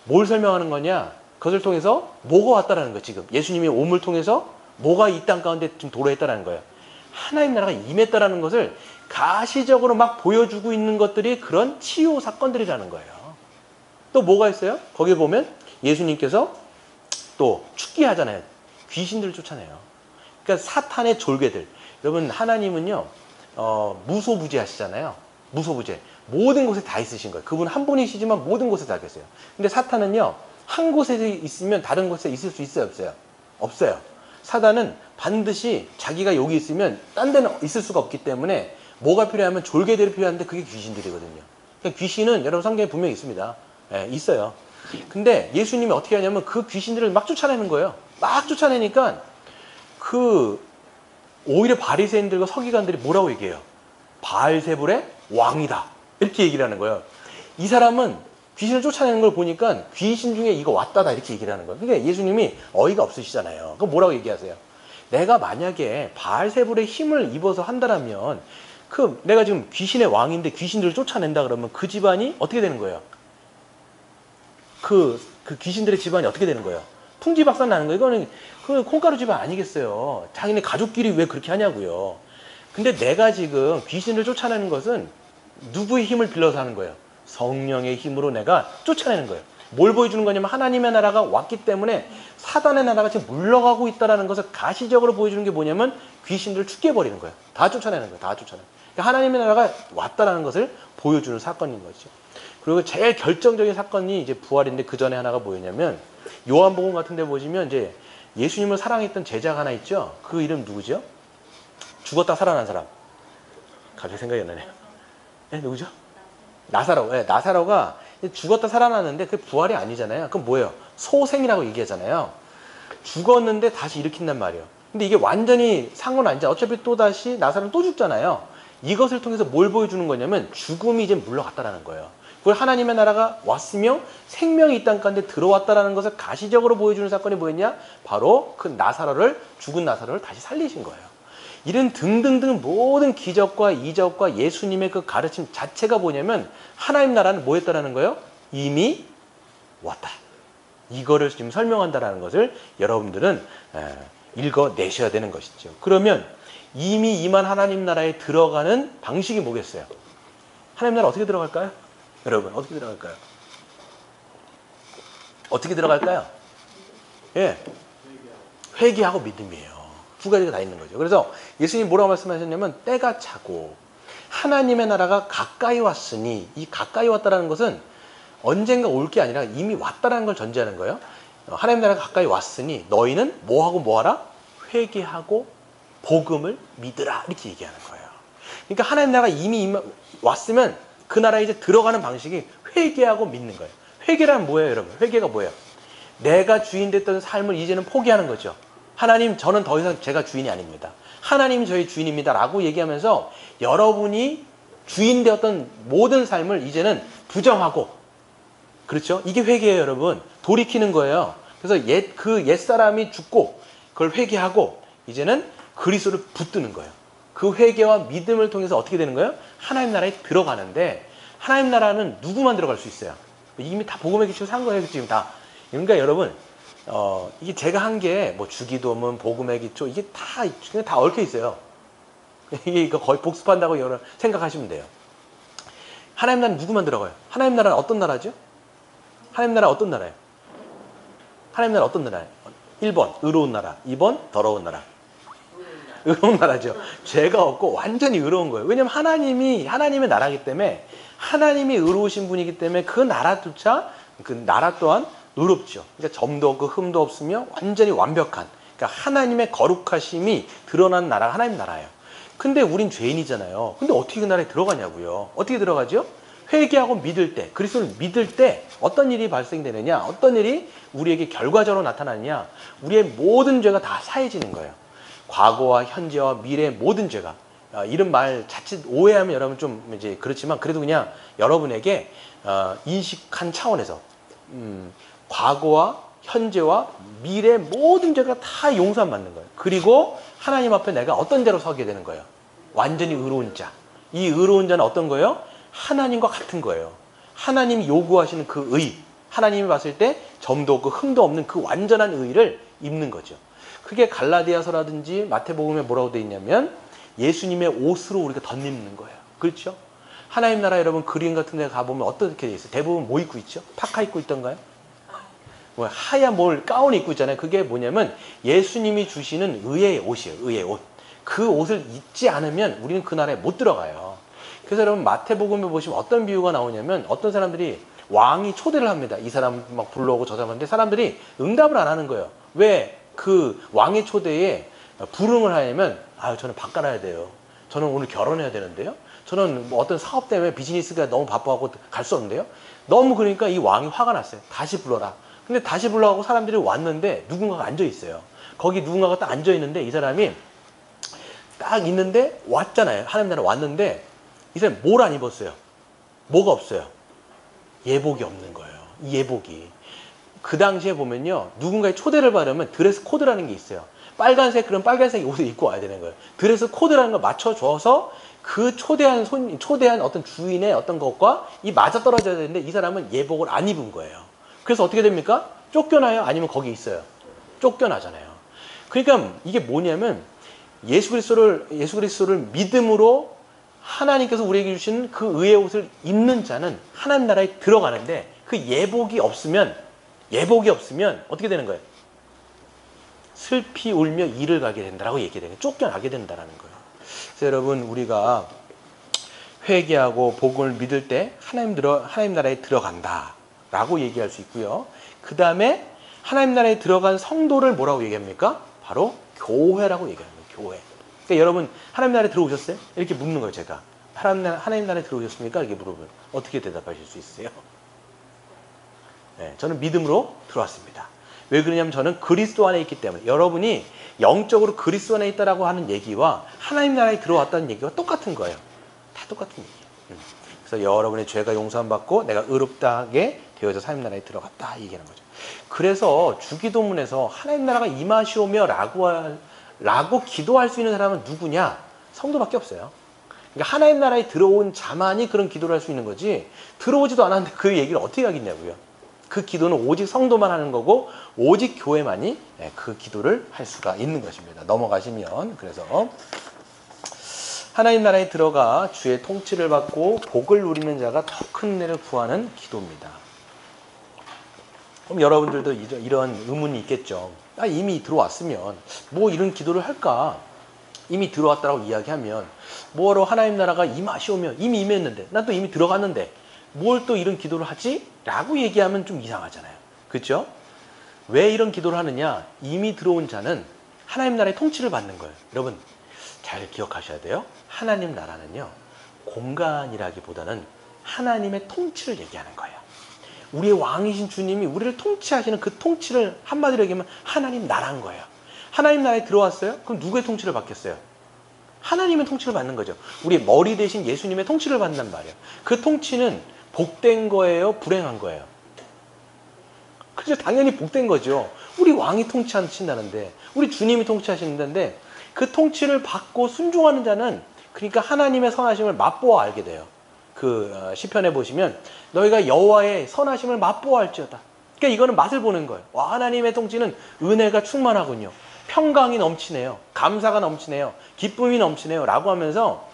뭘 설명하는 거냐? 그것을 통해서 뭐가 왔다라는 거예요. 지금 예수님의 오물 통해서 뭐가 이 땅 가운데 지금 도래했다라는 거예요. 하나님 나라가 임했다라는 것을 가시적으로 막 보여주고 있는 것들이 그런 치유 사건들이라는 거예요. 또 뭐가 있어요? 거기 보면 예수님께서 또 축기하잖아요. 귀신들을 쫓아내요. 그러니까 사탄의 졸개들. 여러분 하나님은요 무소부재 하시잖아요. 무소부재. 모든 곳에 다 있으신 거예요. 그분 한 분이시지만 모든 곳에 다 계세요. 근데 사탄은요 한 곳에 있으면 다른 곳에 있을 수 있어요? 없어요? 없어요. 사단은 반드시 자기가 여기 있으면 딴 데는 있을 수가 없기 때문에 뭐가 필요하면 졸개들이 필요한데 그게 귀신들이거든요. 그러니까 귀신은 여러분 성경에 분명히 있습니다. 예, 있어요. 근데 예수님이 어떻게 하냐면 그 귀신들을 막 쫓아내는 거예요. 막 쫓아내니까 오히려 바리새인들과 서기관들이 뭐라고 얘기해요? 바알세불의 왕이다. 이렇게 얘기를 하는 거예요. 이 사람은 귀신을 쫓아내는 걸 보니까 귀신 중에 이거 왔다다 이렇게 얘기를 하는 거예요. 그러니까 예수님이 어이가 없으시잖아요. 그럼 뭐라고 얘기하세요? 내가 만약에 바알세불의 힘을 입어서 한다라면 내가 지금 귀신의 왕인데 귀신들을 쫓아낸다 그러면 그 집안이 어떻게 되는 거예요? 그 귀신들의 집안이 어떻게 되는 거예요? 풍지박산 나는 거예요. 이거는 그 콩가루 집안 아니겠어요. 자기네 가족끼리 왜 그렇게 하냐고요. 근데 내가 지금 귀신을 쫓아내는 것은 누구의 힘을 빌려서 하는 거예요? 성령의 힘으로 내가 쫓아내는 거예요. 뭘 보여주는 거냐면 하나님의 나라가 왔기 때문에 사단의 나라가 지금 물러가고 있다는 것을 가시적으로 보여주는 게 뭐냐면 귀신들을 죽여버리는 거예요. 다 쫓아내는 거예요. 다 쫓아내는 거예요. 그러니까 하나님의 나라가 왔다는 것을 보여주는 사건인 거죠. 그리고 제일 결정적인 사건이 이제 부활인데 그 전에 하나가 뭐였냐면 요한복음 같은 데 보시면 이제 예수님을 사랑했던 제자가 하나 있죠. 그 이름 누구죠? 죽었다 살아난 사람. 갑자기 생각이 안 나네요. 네, 누구죠? 나사로. 네, 나사로가 죽었다 살아났는데 그게 부활이 아니잖아요. 그럼 뭐예요? 소생이라고 얘기하잖아요. 죽었는데 다시 일으킨단 말이에요. 근데 이게 완전히 상은 아니잖아. 어차피 또 다시 나사로는 또 죽잖아요. 이것을 통해서 뭘 보여주는 거냐면 죽음이 이제 물러갔다라는 거예요. 그걸 하나님의 나라가 왔으며 생명이 이 땅 가운데 들어왔다라는 것을 가시적으로 보여주는 사건이 뭐였냐? 바로 그 죽은 나사로를 다시 살리신 거예요. 이런 등등등 모든 기적과 이적과 예수님의 그 가르침 자체가 뭐냐면 하나님 나라는 뭐였다라는 거예요? 이미 왔다. 이거를 지금 설명한다라는 것을 여러분들은 읽어내셔야 되는 것이죠. 그러면 이미 임한 하나님 나라에 들어가는 방식이 뭐겠어요? 하나님 나라 어떻게 들어갈까요? 여러분 어떻게 들어갈까요? 어떻게 들어갈까요? 예, 회개하고 믿음이에요. 두 가지가 다 있는 거죠. 그래서 예수님이 뭐라고 말씀하셨냐면 때가 차고 하나님의 나라가 가까이 왔으니 이 가까이 왔다라는 것은 언젠가 올 게 아니라 이미 왔다라는 걸 전제하는 거예요. 하나님 나라가 가까이 왔으니 너희는 뭐하고 뭐하라? 회개하고 복음을 믿으라 이렇게 얘기하는 거예요. 그러니까 하나님 나라가 이미 왔으면 그 나라에 이제 들어가는 방식이 회개하고 믿는 거예요. 회개란 뭐예요, 여러분? 회개가 뭐예요? 내가 주인 됐던 삶을 이제는 포기하는 거죠. 하나님, 저는 더 이상 제가 주인이 아닙니다. 하나님이 저희 주인입니다. 라고 얘기하면서 여러분이 주인 되었던 모든 삶을 이제는 부정하고 그렇죠? 이게 회개예요, 여러분. 돌이키는 거예요. 그래서 그 옛사람이 죽고 그걸 회개하고 이제는 그리스도를 붙드는 거예요. 그 회개와 믿음을 통해서 어떻게 되는 거예요? 하나님 나라에 들어가는데 하나님 나라는 누구만 들어갈 수 있어요? 이미 다 복음의 기초에서 한 거예요, 지금 다. 그러니까 여러분, 이게 제가 한 게 뭐 주기도문, 복음의 기초 이게 다 얽혀 있어요. 이게 거의 복습한다고 여러분 생각하시면 돼요. 하나님 나라는 누구만 들어가요? 하나님 나라는 어떤 나라죠? 하나님 나라 어떤 나라예요? 하나님 나라 어떤 나라예요? 1번 의로운 나라, 2번 더러운 나라. 의로운 나라죠. 죄가 없고 완전히 의로운 거예요. 왜냐하면 하나님의 나라이기 때문에 하나님이 의로우신 분이기 때문에 그 나라조차 그 나라 또한 의롭죠. 그러니까 점도 없고 흠도 없으며 완전히 완벽한, 그러니까 하나님의 거룩하심이 드러난 나라가 하나님 나라예요. 근데 우린 죄인이잖아요. 근데 어떻게 그 나라에 들어가냐고요. 어떻게 들어가죠? 회개하고 믿을 때, 그리스도를 믿을 때 어떤 일이 발생되느냐, 어떤 일이 우리에게 결과적으로 나타나느냐, 우리의 모든 죄가 다 사해지는 거예요. 과거와 현재와 미래의 모든 죄가. 이런 말 자칫 오해하면 여러분 좀 이제 그렇지만 그래도 그냥 여러분에게 인식한 차원에서 과거와 현재와 미래의 모든 죄가 다 용서받는 거예요. 그리고 하나님 앞에 내가 어떤 죄로 서게 되는 거예요? 완전히 의로운 자. 이 의로운 자는 어떤 거예요? 하나님과 같은 거예요. 하나님이 요구하시는 그 의, 하나님이 봤을 때 점도 없고 흠도 없는 그 완전한 의를 입는 거죠. 그게 갈라디아서라든지 마태복음에 뭐라고 되어 있냐면 예수님의 옷으로 우리가 덧입는 거예요. 그렇죠? 하나님 나라 여러분 그림 같은 데 가보면 어떻게 되어 있어요? 대부분 뭐 입고 있죠? 파카 입고 있던가요? 뭐 하얀 가운 입고 있잖아요. 그게 뭐냐면 예수님이 주시는 의의 옷이에요. 의의 옷. 그 옷을 입지 않으면 우리는 그 나라에 못 들어가요. 그래서 여러분 마태복음에 보시면 어떤 비유가 나오냐면 어떤 사람들이 왕이 초대를 합니다. 이 사람 막 불러오고 저 사람한테 사람들이 응답을 안 하는 거예요. 왜? 그 왕의 초대에 불응을 하냐면 저는 밥 갈아야 돼요. 저는 오늘 결혼해야 되는데요. 저는 뭐 어떤 사업 때문에 비즈니스가 너무 바빠갖고 갈 수 없는데요. 너무 그러니까 이 왕이 화가 났어요. 다시 불러라. 근데 다시 불러가고 사람들이 왔는데 누군가가 앉아 있어요. 거기 누군가가 딱 앉아 있는데 이 사람이 딱 있는데 왔잖아요. 하나님 나라 왔는데 이 사람이 뭘 안 입었어요? 뭐가 없어요? 예복이 없는 거예요. 이 예복이. 그 당시에 보면요. 누군가의 초대를 받으면 드레스 코드라는 게 있어요. 빨간색, 그럼 빨간색 옷을 입고 와야 되는 거예요. 드레스 코드라는 걸 맞춰줘서 그 초대한 어떤 주인의 어떤 것과 이 맞아떨어져야 되는데 이 사람은 예복을 안 입은 거예요. 그래서 어떻게 됩니까? 쫓겨나요? 아니면 거기 있어요? 쫓겨나잖아요. 그러니까 이게 뭐냐면 예수 그리스도를 믿음으로 하나님께서 우리에게 주신 그 의의 옷을 입는 자는 하나님 나라에 들어가는데 그 예복이 없으면 어떻게 되는 거예요? 슬피 울며 이를 가게 된다라고 얘기되는 거예요. 쫓겨나게 된다라는 거예요. 그래서 여러분 우리가 회개하고 복음을 믿을 때 하나님 나라에 들어간다라고 얘기할 수 있고요. 그 다음에 하나님 나라에 들어간 성도를 뭐라고 얘기합니까? 바로 교회라고 얘기합니다. 교회. 그러니까 여러분 하나님 나라에 들어오셨어요? 이렇게 묻는 거예요. 제가 하나님 나라에 들어오셨습니까? 이렇게 물어보면 어떻게 대답하실 수 있어요? 네, 저는 믿음으로 들어왔습니다. 왜 그러냐면 저는 그리스도 안에 있기 때문에. 여러분이 영적으로 그리스도 안에 있다라고 하는 얘기와 하나님 나라에 들어왔다는 얘기가 똑같은 거예요. 다 똑같은 얘기예요. 그래서 여러분의 죄가 용서함 받고 내가 의롭다게 되어서 하나님 나라에 들어갔다 얘기하는 거죠. 그래서 주기도문에서 하나님 나라가 임하시오며 라고 기도할 수 있는 사람은 누구냐? 성도밖에 없어요. 그러니까 하나님 나라에 들어온 자만이 그런 기도를 할 수 있는 거지 들어오지도 않았는데 그 얘기를 어떻게 하겠냐고요. 그 기도는 오직 성도만 하는 거고 오직 교회만이 그 기도를 할 수가 있는 것입니다. 넘어가시면 그래서 하나님 나라에 들어가 주의 통치를 받고 복을 누리는 자가 더 큰 은혜를 구하는 기도입니다. 그럼 여러분들도 이런 의문이 있겠죠. 이미 들어왔으면 뭐 이런 기도를 할까? 이미 들어왔다라고 이야기하면 뭐로 하나님 나라가 임하시오며 이미 임했는데 난 또 이미 들어갔는데 뭘 또 이런 기도를 하지? 라고 얘기하면 좀 이상하잖아요. 그렇죠? 왜 이런 기도를 하느냐? 이미 들어온 자는 하나님 나라의 통치를 받는 거예요. 여러분 잘 기억하셔야 돼요. 하나님 나라는요. 공간이라기보다는 하나님의 통치를 얘기하는 거예요. 우리의 왕이신 주님이 우리를 통치하시는 그 통치를 한마디로 얘기하면 하나님 나라인 거예요. 하나님 나라에 들어왔어요? 그럼 누구의 통치를 받겠어요? 하나님의 통치를 받는 거죠. 우리의 머리 대신 예수님의 통치를 받는단 말이에요. 그 통치는 복된 거예요? 불행한 거예요? 그죠? 당연히 복된 거죠. 우리 왕이 통치하신다는데, 우리 주님이 통치하시는데, 그 통치를 받고 순종하는 자는 그러니까 하나님의 선하심을 맛보아 알게 돼요. 그 시편에 보시면 너희가 여호와의 선하심을 맛보아 알지어다. 그러니까 이거는 맛을 보는 거예요. 와, 하나님의 통치는 은혜가 충만하군요. 평강이 넘치네요. 감사가 넘치네요. 기쁨이 넘치네요. 라고 하면서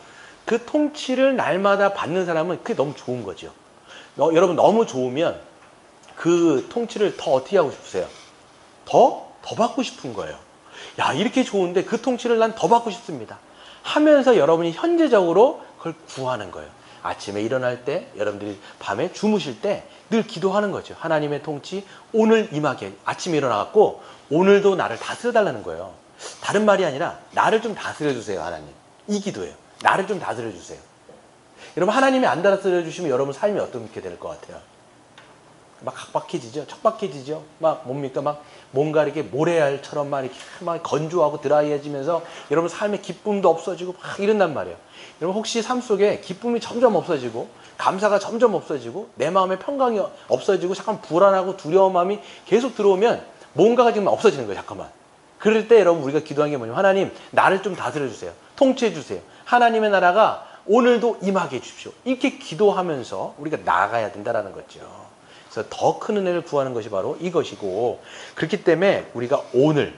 그 통치를 날마다 받는 사람은 그게 너무 좋은 거죠. 여러분 너무 좋으면 그 통치를 더 어떻게 하고 싶으세요? 더 받고 싶은 거예요. 야, 이렇게 좋은데 그 통치를 난 더 받고 싶습니다. 하면서 여러분이 현재적으로 그걸 구하는 거예요. 아침에 일어날 때, 여러분들이 밤에 주무실 때 늘 기도하는 거죠. 하나님의 통치 오늘 임하게. 아침에 일어나갖고 오늘도 나를 다스려달라는 거예요. 다른 말이 아니라 나를 좀 다스려주세요, 하나님. 이 기도예요. 나를 좀 다스려주세요. 여러분, 하나님이 안 다스려주시면 여러분 삶이 어떻게 될 것 같아요? 막 각박해지죠? 척박해지죠? 막 뭡니까? 막 뭔가 이렇게 모래알처럼 막 이렇게 막 건조하고 드라이해지면서 여러분 삶의 기쁨도 없어지고 막 이런단 말이에요. 여러분 혹시 삶 속에 기쁨이 점점 없어지고 감사가 점점 없어지고 내 마음의 평강이 없어지고 잠깐 불안하고 두려운 마음이 계속 들어오면 뭔가가 지금 없어지는 거예요. 잠깐만. 그럴 때 여러분 우리가 기도한 게 뭐냐면 하나님 나를 좀 다스려 주세요. 통치해 주세요. 하나님의 나라가 오늘도 임하게 해주십시오. 이렇게 기도하면서 우리가 나아가야 된다는 거죠. 그래서 더 큰 은혜를 구하는 것이 바로 이것이고, 그렇기 때문에 우리가 오늘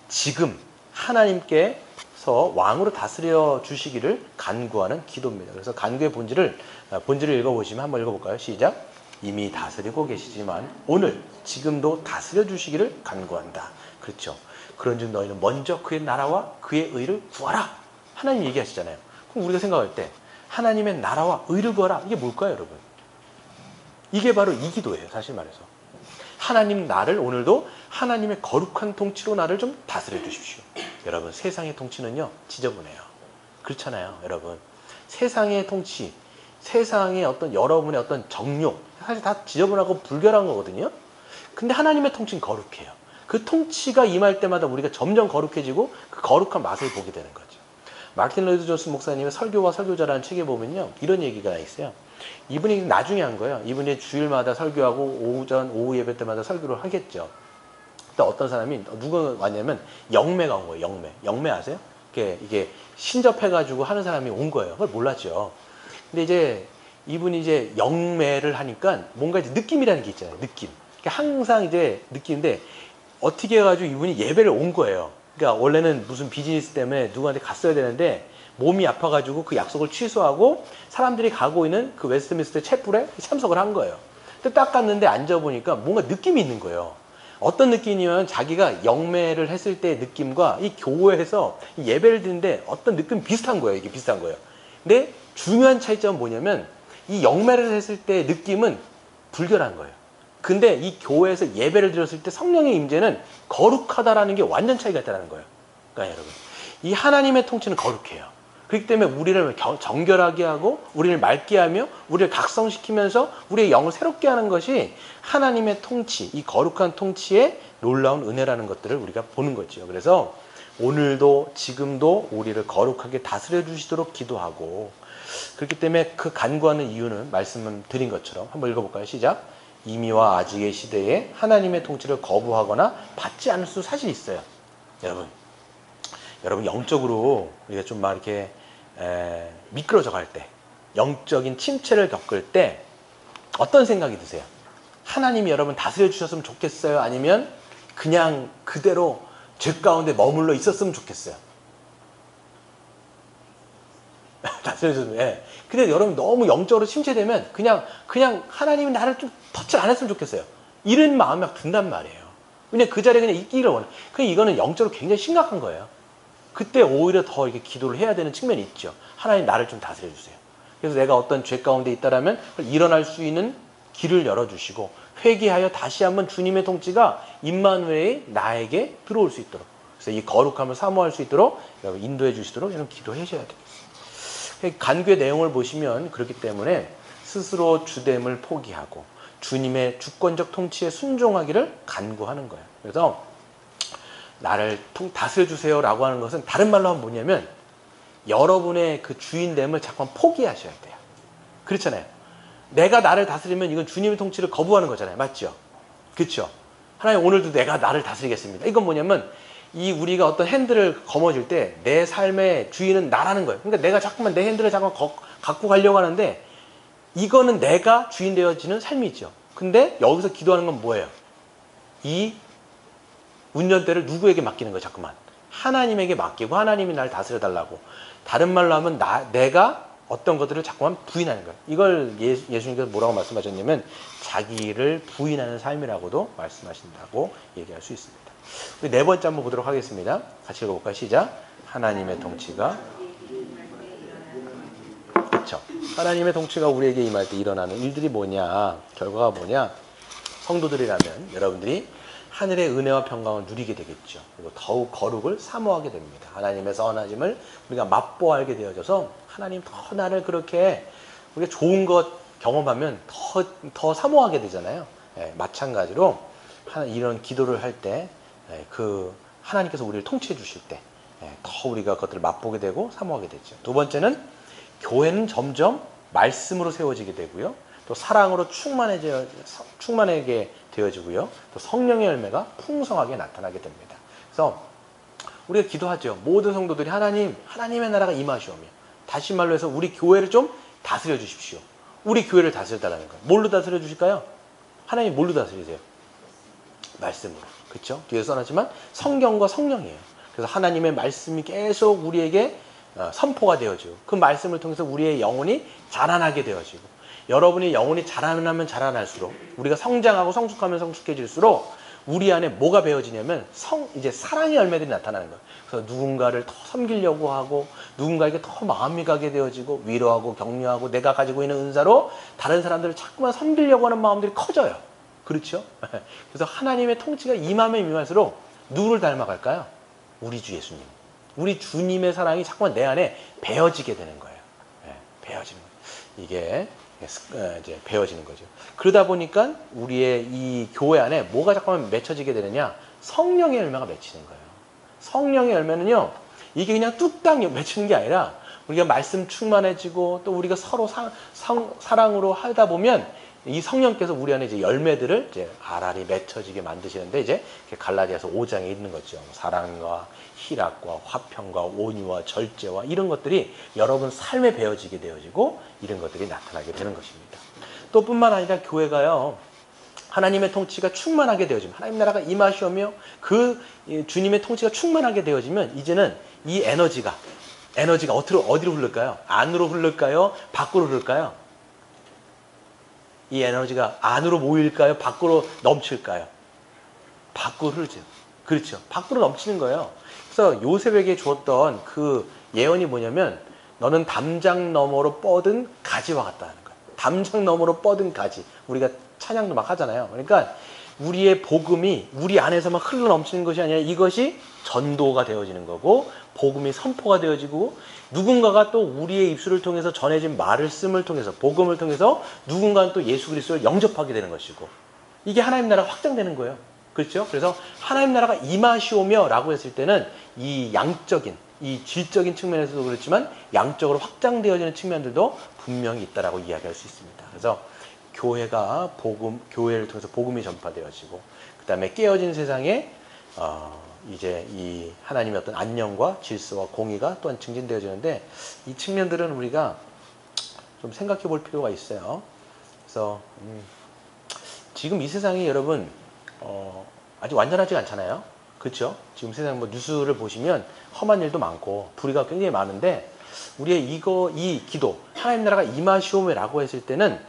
지금 하나님께서 왕으로 다스려 주시기를 간구하는 기도입니다. 그래서 간구의 본질을 읽어보시면 한번 읽어볼까요? 시작. 이미 다스리고 계시지만 오늘 지금도 다스려 주시기를 간구한다. 그렇죠. 그런즉 너희는 먼저 그의 나라와 그의 의를 구하라. 하나님 얘기하시잖아요. 그럼 우리가 생각할 때 하나님의 나라와 의를 구하라. 이게 뭘까요, 여러분? 이게 바로 이 기도예요, 사실 말해서. 하나님 나를 오늘도 하나님의 거룩한 통치로 나를 좀 다스려 주십시오. 여러분, 세상의 통치는요, 지저분해요. 그렇잖아요, 여러분. 세상의 통치, 세상의 어떤 여러분의 어떤 정욕, 사실 다 지저분하고 불결한 거거든요. 근데 하나님의 통치는 거룩해요. 그 통치가 임할 때마다 우리가 점점 거룩해지고 그 거룩한 맛을 보게 되는 거죠. 마틴 로이드 존스 목사님의 설교와 설교자라는 책에 보면요, 이런 얘기가 있어요. 이분이 나중에 한 거예요. 이분이 주일마다 설교하고 오후 예배 때마다 설교를 하겠죠. 그때 어떤 사람이, 누가 왔냐면 영매가 온 거예요. 영매 아세요? 이게 신접해가지고 하는 사람이 온 거예요. 그걸 몰랐죠. 근데 이제 이분이 이제 영매를 하니까 뭔가 이제 느낌이라는 게 있잖아요. 느낌. 항상 이제 느끼는데 어떻게 해가지고 이분이 예배를 온 거예요. 그러니까 원래는 무슨 비즈니스 때문에 누구한테 갔어야 되는데 몸이 아파가지고 그 약속을 취소하고 사람들이 가고 있는 그 웨스트민스터 채플에 참석을 한 거예요. 근데 딱 갔는데 앉아보니까 뭔가 느낌이 있는 거예요. 어떤 느낌이면 자기가 영매를 했을 때의 느낌과 이 교회에서 예배를 드는데 어떤 느낌이 비슷한 거예요. 이게 비슷한 거예요. 근데 중요한 차이점은 뭐냐면 이 영매를 했을 때의 느낌은 불결한 거예요. 근데 이 교회에서 예배를 드렸을 때 성령의 임재는 거룩하다라는 게 완전 차이가 있다는 거예요. 그러니까 여러분, 이 하나님의 통치는 거룩해요. 그렇기 때문에 우리를 정결하게 하고 우리를 맑게 하며 우리를 각성시키면서 우리의 영을 새롭게 하는 것이 하나님의 통치, 이 거룩한 통치의 놀라운 은혜라는 것들을 우리가 보는 거죠. 그래서 오늘도 지금도 우리를 거룩하게 다스려 주시도록 기도하고, 그렇기 때문에 그 간구하는 이유는 말씀을 드린 것처럼 한번 읽어볼까요? 시작. 이미와 아직의 시대에 하나님의 통치를 거부하거나 받지 않을 수 사실 있어요. 여러분 영적으로 우리가 좀 막 이렇게 미끄러져 갈 때, 영적인 침체를 겪을 때 어떤 생각이 드세요? 하나님이 여러분 다스려 주셨으면 좋겠어요? 아니면 그냥 그대로 죄 가운데 머물러 있었으면 좋겠어요? 다스려 주셨으면. 예. 근데 여러분 너무 영적으로 침체되면 그냥 하나님이 나를 좀 터치 안 했으면 좋겠어요. 이런 마음이 막 든단 말이에요. 그냥 그 자리에 그냥 있기를 원해. 그냥 이거는 영적으로 굉장히 심각한 거예요. 그때 오히려 더 이렇게 기도를 해야 되는 측면이 있죠. 하나님 나를 좀 다스려 주세요. 그래서 내가 어떤 죄 가운데 있다라면 일어날 수 있는 길을 열어주시고 회개하여 다시 한번 주님의 통치가 임마누엘이 나에게 들어올 수 있도록, 그래서 이 거룩함을 사모할 수 있도록 여러분 인도해 주시도록 여러분 기도해 주셔야 되겠습니다. 간구의 내용을 보시면 그렇기 때문에 스스로 주됨을 포기하고 주님의 주권적 통치에 순종하기를 간구하는 거예요. 그래서 나를 다스려 주세요 라고 하는 것은 다른 말로 하면 뭐냐면 여러분의 그 주인됨을 잠깐 포기하셔야 돼요. 그렇잖아요. 내가 나를 다스리면 이건 주님의 통치를 거부하는 거잖아요. 맞죠? 그렇죠? 하나님 오늘도 내가 나를 다스리겠습니다. 이건 뭐냐면 이 우리가 어떤 핸들을 거머쥘 때 내 삶의 주인은 나라는 거예요. 그러니까 내가 자꾸만 내 핸들을 자꾸만 갖고 가려고 하는데 이거는 내가 주인 되어지는 삶이죠. 근데 여기서 기도하는 건 뭐예요? 이 운전대를 누구에게 맡기는 거예요? 자꾸만 하나님에게 맡기고 하나님이 나를 다스려달라고. 다른 말로 하면 내가 어떤 것들을 자꾸만 부인하는 거예요. 이걸 예수님께서 뭐라고 말씀하셨냐면 자기를 부인하는 삶이라고도 말씀하신다고 얘기할 수 있습니다. 우리 네 번째 한번 보도록 하겠습니다. 같이 읽어볼까요? 시작. 하나님의 통치가, 그렇죠. 하나님의 통치가 우리에게 임할 때 일어나는 일들이 뭐냐, 결과가 뭐냐. 성도들이라면 여러분들이 하늘의 은혜와 평강을 누리게 되겠죠. 그리고 더욱 거룩을 사모하게 됩니다. 하나님의 선하심을 우리가 맛보아알게 되어져서 하나님 더 나를 그렇게 우리가 좋은 것 경험하면 더 사모하게 되잖아요. 예, 마찬가지로 이런 기도를 할 때 그 하나님께서 우리를 통치해 주실 때 더 우리가 그것들을 맛보게 되고 사모하게 되죠. 두 번째는 교회는 점점 말씀으로 세워지게 되고요. 또 사랑으로 충만하게 되어지고요. 또 성령의 열매가 풍성하게 나타나게 됩니다. 그래서 우리가 기도하죠. 모든 성도들이 하나님의 나라가 임하시오며, 다시 말로 해서 우리 교회를 좀 다스려 주십시오. 우리 교회를 다스려달라는 거예요. 뭘로 다스려 주실까요? 하나님 뭘로 다스리세요? 말씀으로. 그렇죠? 뒤에 써놨지만 성경과 성령이에요. 그래서 하나님의 말씀이 계속 우리에게 선포가 되어지고 그 말씀을 통해서 우리의 영혼이 자라나게 되어지고, 여러분의 영혼이 자라나면 자라날수록, 우리가 성장하고 성숙하면 성숙해질수록 우리 안에 뭐가 배어지냐면 이제 사랑의 열매들이 나타나는 거예요. 그래서 누군가를 더 섬기려고 하고 누군가에게 더 마음이 가게 되어지고 위로하고 격려하고 내가 가지고 있는 은사로 다른 사람들을 자꾸만 섬기려고 하는 마음들이 커져요. 그렇죠? 그래서 하나님의 통치가 임하면 임할수록 누구를 닮아갈까요? 우리 주 예수님. 우리 주님의 사랑이 자꾸만 내 안에 배어지게 되는 거예요. 배어지는 거예요. 이게 이제 배워지는 거죠. 그러다 보니까 우리의 이 교회 안에 뭐가 자꾸만 맺혀지게 되느냐? 성령의 열매가 맺히는 거예요. 성령의 열매는요, 이게 그냥 뚝딱 맺히는 게 아니라 우리가 말씀 충만해지고 또 우리가 서로 사랑으로 하다 보면 이 성령께서 우리 안에 이제 열매들을 이제 알알이 맺혀지게 만드시는데, 이제 갈라디아서 5장에 있는 거죠. 사랑과 희락과 화평과 온유와 절제와 이런 것들이 여러분 삶에 배어지게 되어지고 이런 것들이 나타나게 되는 것입니다. 또 뿐만 아니라 교회가요, 하나님의 통치가 충만하게 되어지면, 하나님 나라가 임하시오며 그 주님의 통치가 충만하게 되어지면 이제는 이 에너지가 어디로 흐를까요? 안으로 흐를까요? 밖으로 흐를까요? 이 에너지가 안으로 모일까요? 밖으로 넘칠까요? 밖으로 흐르죠. 그렇죠. 밖으로 넘치는 거예요. 그래서 요셉에게 주었던 그 예언이 뭐냐면, 너는 담장 너머로 뻗은 가지와 같다는 거예요. 담장 너머로 뻗은 가지. 우리가 찬양도 막 하잖아요. 그러니까 우리의 복음이 우리 안에서만 흘러 넘치는 것이 아니라 이것이 전도가 되어지는 거고, 복음이 선포가 되어지고, 누군가가 또 우리의 입술을 통해서 전해진 말씀을 통해서, 복음을 통해서 누군가는 또 예수 그리스도를 영접하게 되는 것이고, 이게 하나님 나라가 확장되는 거예요. 그렇죠? 그래서 하나님 나라가 임하시오며 라고 했을 때는 이 양적인, 이 질적인 측면에서도 그렇지만 양적으로 확장되어지는 측면들도 분명히 있다라고 이야기할 수 있습니다. 그래서 교회가 교회를 통해서 복음이 전파되어지고, 그 다음에 깨어진 세상에 이제 이 하나님의 어떤 안녕과 질서와 공의가 또한 증진되어지는데, 이 측면들은 우리가 좀 생각해 볼 필요가 있어요. 그래서 지금 이 세상이 여러분 아직 완전하지 않잖아요. 그렇죠? 지금 세상 뭐 뉴스를 보시면 험한 일도 많고 불의가 굉장히 많은데, 우리의 이 기도, 하나님 나라가 임하시오며라고 했을 때는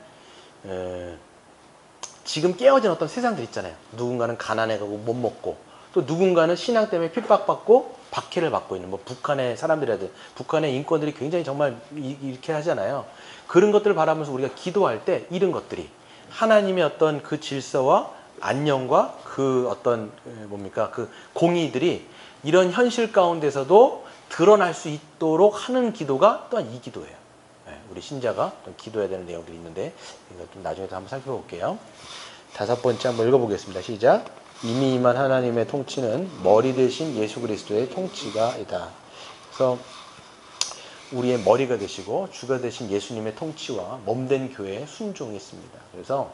지금 깨어진 어떤 세상들 있잖아요. 누군가는 가난해 가고 못 먹고, 또 누군가는 신앙 때문에 핍박받고 박해를 받고 있는, 뭐 북한의 사람들이라든 북한의 인권들이 굉장히 정말 이렇게 하잖아요. 그런 것들을 바라면서 우리가 기도할 때 이런 것들이 하나님의 어떤 그 질서와 안녕과 그 어떤 그 공의들이 이런 현실 가운데서도 드러날 수 있도록 하는 기도가 또한 이 기도예요. 우리 신자가 좀 기도해야 되는 내용들이 있는데 이거 좀 나중에 또 한번 살펴볼게요. 다섯 번째 한번 읽어보겠습니다. 시작. 이미 임한 하나님의 통치는 머리 대신 예수 그리스도의 통치가이다. 그래서 우리의 머리가 되시고 주가 되신 예수님의 통치와 몸된 교회의 순종이 있습니다. 그래서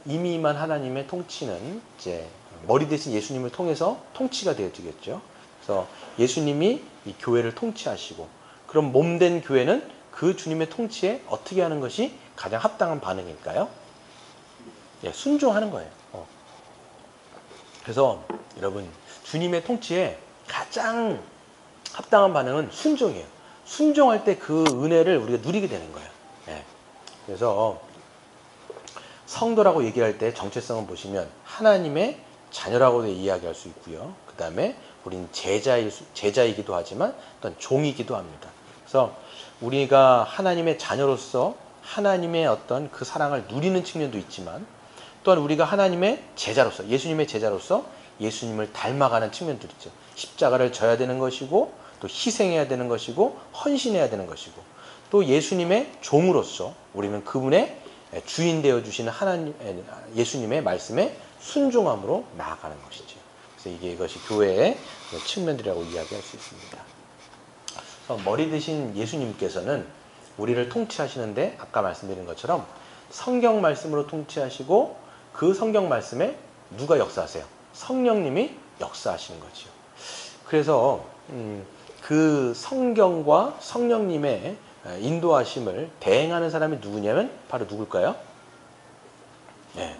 임의만 하나님의 통치는 이제 머리 대신 예수님을 통해서 통치가 되어지겠죠. 그래서 예수님이 이 교회를 통치하시고, 그럼 몸된 교회는 그 주님의 통치에 어떻게 하는 것이 가장 합당한 반응일까요? 예, 순종하는 거예요. 그래서 여러분, 주님의 통치에 가장 합당한 반응은 순종이에요. 순종할 때 그 은혜를 우리가 누리게 되는 거예요. 예. 그래서 성도라고 얘기할 때 정체성을 보시면 하나님의 자녀라고도 이야기할 수 있고요. 그 다음에 우린 제자이기도 하지만 또한 종이기도 합니다. 그래서 우리가 하나님의 자녀로서 하나님의 어떤 그 사랑을 누리는 측면도 있지만, 또한 우리가 하나님의 제자로서, 예수님의 제자로서 예수님을 닮아가는 측면도 있죠. 십자가를 져야 되는 것이고, 또 희생해야 되는 것이고, 헌신해야 되는 것이고, 또 예수님의 종으로서 우리는 그분의 주인 되어 주시는 하나님, 예수님의 말씀에 순종함으로 나아가는 것이죠. 그래서 이것이 교회의 측면들이라고 이야기할 수 있습니다. 머리 대신 예수님께서는 우리를 통치하시는데, 아까 말씀드린 것처럼 성경 말씀으로 통치하시고, 그 성경 말씀에 누가 역사하세요? 성령님이 역사하시는 거죠. 그래서 그 성경과 성령님의 인도하심을 대행하는 사람이 누구냐면 바로 누굴까요? 네,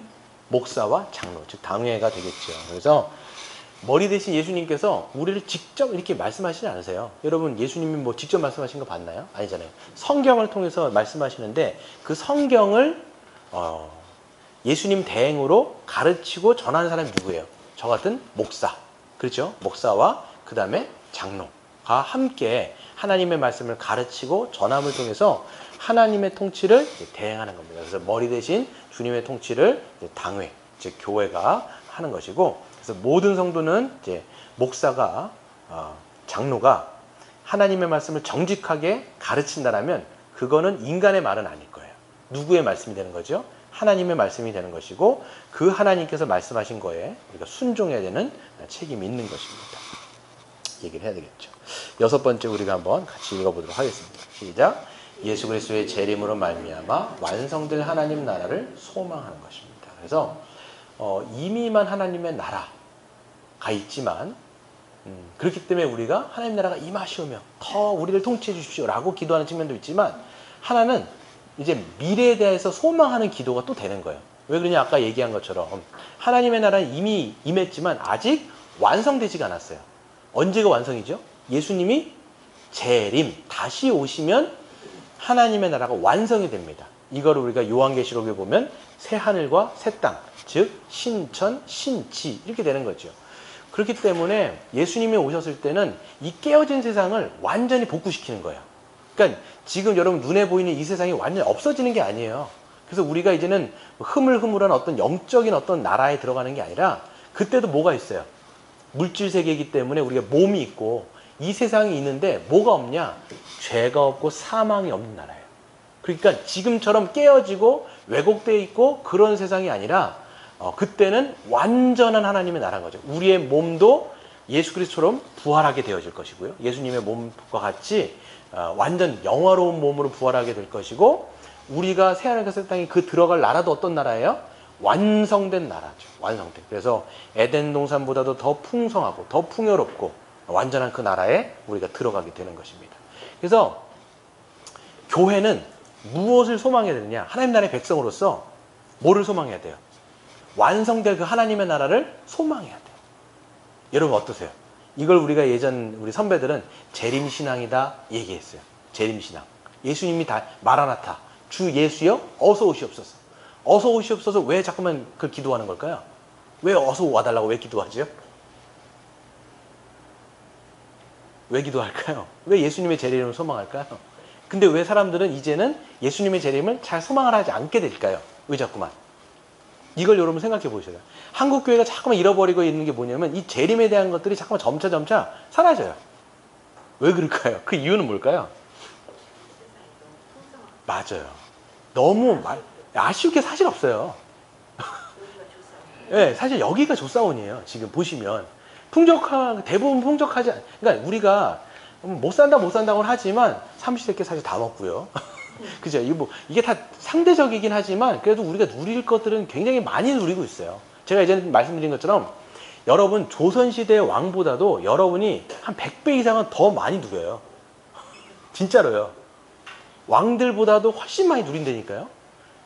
목사와 장로, 즉 당회가 되겠죠. 그래서 머리 대신 예수님께서 우리를 직접 이렇게 말씀하시지 않으세요. 여러분, 예수님이 뭐 직접 말씀하신 거 봤나요? 아니잖아요. 성경을 통해서 말씀하시는데, 그 성경을 예수님 대행으로 가르치고 전하는 사람이 누구예요? 저 같은 목사, 그렇죠? 목사와 그 다음에 장로가 함께 하나님의 말씀을 가르치고 전함을 통해서 하나님의 통치를 대행하는 겁니다. 그래서 머리 대신 주님의 통치를 당회, 즉 교회가 하는 것이고, 그래서 모든 성도는 이제 목사가, 장로가 하나님의 말씀을 정직하게 가르친다라면 그거는 인간의 말은 아닐 거예요. 누구의 말씀이 되는 거죠? 하나님의 말씀이 되는 것이고, 그 하나님께서 말씀하신 거에 우리가 순종해야 되는 책임이 있는 것입니다. 얘기를 해야 되겠죠. 6번째 우리가 한번 같이 읽어보도록 하겠습니다. 시작. 예수 그리스도의 재림으로 말미암아 완성될 하나님 나라를 소망하는 것입니다. 그래서 이미만 하나님의 나라가 있지만, 그렇기 때문에 우리가 하나님 나라가 임하시오며 더 우리를 통치해 주십시오 라고 기도하는 측면도 있지만, 하나는 이제 미래에 대해서 소망하는 기도가 또 되는 거예요. 왜 그러냐? 아까 얘기한 것처럼 하나님의 나라는 이미 임했지만 아직 완성되지가 않았어요. 언제가 완성이죠? 예수님이 재림, 다시 오시면 하나님의 나라가 완성이 됩니다. 이걸 우리가 요한계시록에 보면 새 하늘과 새 땅, 즉 신천, 신지 이렇게 되는 거죠. 그렇기 때문에 예수님이 오셨을 때는 이 깨어진 세상을 완전히 복구시키는 거예요. 그러니까 지금 여러분 눈에 보이는 이 세상이 완전히 없어지는 게 아니에요. 그래서 우리가 이제는 흐물흐물한 어떤 영적인 어떤 나라에 들어가는 게 아니라, 그때도 뭐가 있어요? 물질 세계이기 때문에 우리가 몸이 있고 이 세상이 있는데 뭐가 없냐? 죄가 없고 사망이 없는 나라예요. 그러니까 지금처럼 깨어지고 왜곡되어 있고 그런 세상이 아니라 그때는 완전한 하나님의 나라인 거죠. 우리의 몸도 예수 그리스도처럼 부활하게 되어질 것이고요. 예수님의 몸과 같이 완전 영화로운 몸으로 부활하게 될 것이고, 우리가 새하늘과 새 땅에 그 들어갈 나라도 어떤 나라예요? 완성된 나라죠. 완성된. 그래서 에덴 동산보다도 더 풍성하고 더 풍요롭고 완전한 그 나라에 우리가 들어가게 되는 것입니다. 그래서 교회는 무엇을 소망해야 되느냐? 하나님 나라의 백성으로서 뭐를 소망해야 돼요? 완성될 그 하나님의 나라를 소망해야 돼요. 여러분 어떠세요? 이걸 우리가 예전 우리 선배들은 재림신앙이다 얘기했어요. 재림신앙. 예수님이 다 마라나타, 주 예수여 어서 오시옵소서. 어서 오시옵소서 왜 자꾸만 그걸 기도하는 걸까요? 왜 어서 와달라고 왜 기도하죠? 왜 기도할까요? 왜 예수님의 재림을 소망할까요? 근데 왜 사람들은 이제는 예수님의 재림을 잘 소망을 하지 않게 될까요? 왜 자꾸만? 이걸 여러분 생각해 보셔요. 한국 교회가 자꾸만 잃어버리고 있는 게 뭐냐면 이 재림에 대한 것들이 자꾸만 점차 사라져요. 왜 그럴까요? 그 이유는 뭘까요? 맞아요. 너무 아쉬울 게 사실 없어요. 네, 사실 여기가 조사원이에요. 지금 보시면 대부분 풍족하지 그러니까 우리가 못 산다고 하지만 삼시세끼 사실 다 먹고요. 그죠? 이게 다 상대적이긴 하지만 그래도 우리가 누릴 것들은 굉장히 많이 누리고 있어요. 제가 예전에 말씀드린 것처럼 여러분 조선시대의 왕보다도 여러분이 한 100배 이상은 더 많이 누려요. 진짜로요. 왕들보다도 훨씬 많이 누린다니까요.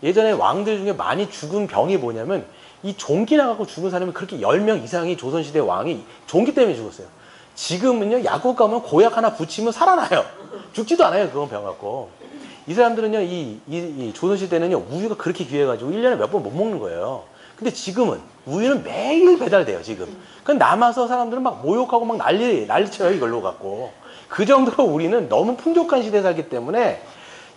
예전에 왕들 중에 많이 죽은 병이 뭐냐면 이 종기 나가고 죽은 사람이 그렇게 10명 이상이 조선시대 왕이 종기 때문에 죽었어요. 지금은요, 약국 가면 고약 하나 붙이면 살아나요. 죽지도 않아요, 그건 병 갖고. 이 사람들은요, 이 조선시대는요, 우유가 그렇게 귀해가지고 1년에 몇 번 못 먹는 거예요. 근데 지금은 우유는 매일 배달돼요, 지금. 그럼 남아서 사람들은 막 모욕하고 막 난리쳐요, 이걸로 갖고. 그 정도로 우리는 너무 풍족한 시대에 살기 때문에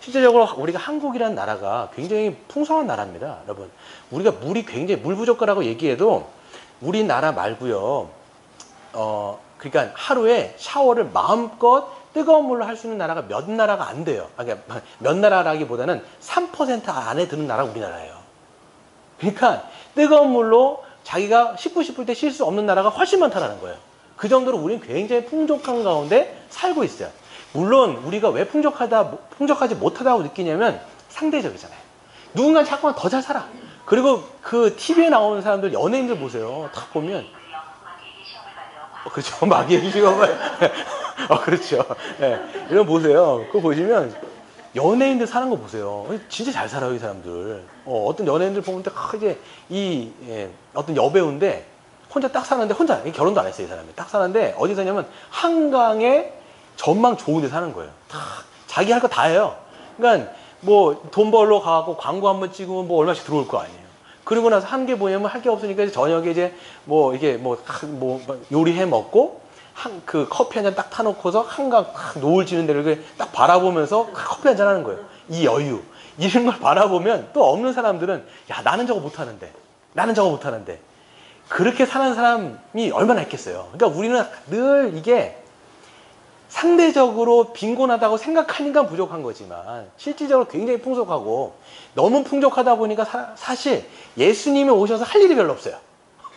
실제적으로 우리가 한국이라는 나라가 굉장히 풍성한 나라입니다, 여러분. 우리가 물이 굉장히 물 부족하다고 얘기해도 우리나라 말고요. 그러니까 하루에 샤워를 마음껏 뜨거운 물로 할 수 있는 나라가 몇 나라가 안 돼요. 그러니까 몇 나라라기보다는 3% 안에 드는 나라가 우리나라예요. 그러니까 뜨거운 물로 자기가 씻고 싶을 때 쉴 수 없는 나라가 훨씬 많다는 거예요. 그 정도로 우리는 굉장히 풍족한 가운데 살고 있어요. 물론 우리가 왜 풍족하지 못하다고 느끼냐면 상대적이잖아요. 누군가 자꾸만 더 잘 살아. 그리고 그 TV에 나오는 사람들, 연예인들 보세요. 다 보면 그렇죠. 마귀의 시험을 그렇죠. 네. 이런 보세요. 그거 보시면 연예인들 사는 거 보세요. 진짜 잘 살아요, 이 사람들. 어떤 연예인들 보면 이제 어떤 여배우인데 혼자 딱 사는데 결혼도 안 했어요, 이 사람이. 딱 사는데 어디 사냐면 한강에 전망 좋은 데 사는 거예요. 다 자기 할 거 다 해요. 그러니까 뭐 돈 벌러 가고 광고 한번 찍으면 뭐 얼마씩 들어올 거 아니에요. 그리고 나서 한 게 뭐냐면 할 게 없으니까 저녁에 이제 뭐 이게 뭐 요리해 먹고 그 커피 한 잔 딱 타놓고서 한강 노을 지는 데를 딱 바라보면서 커피 한 잔 하는 거예요. 이 여유 이런 걸 바라보면 또 없는 사람들은 야 나는 저거 못하는데 그렇게 사는 사람이 얼마나 있겠어요. 그러니까 우리는 늘 이게 상대적으로 빈곤하다고 생각하니까 부족한 거지만 실질적으로 굉장히 풍족하고 너무 풍족하다 보니까 사실 예수님이 오셔서 할 일이 별로 없어요.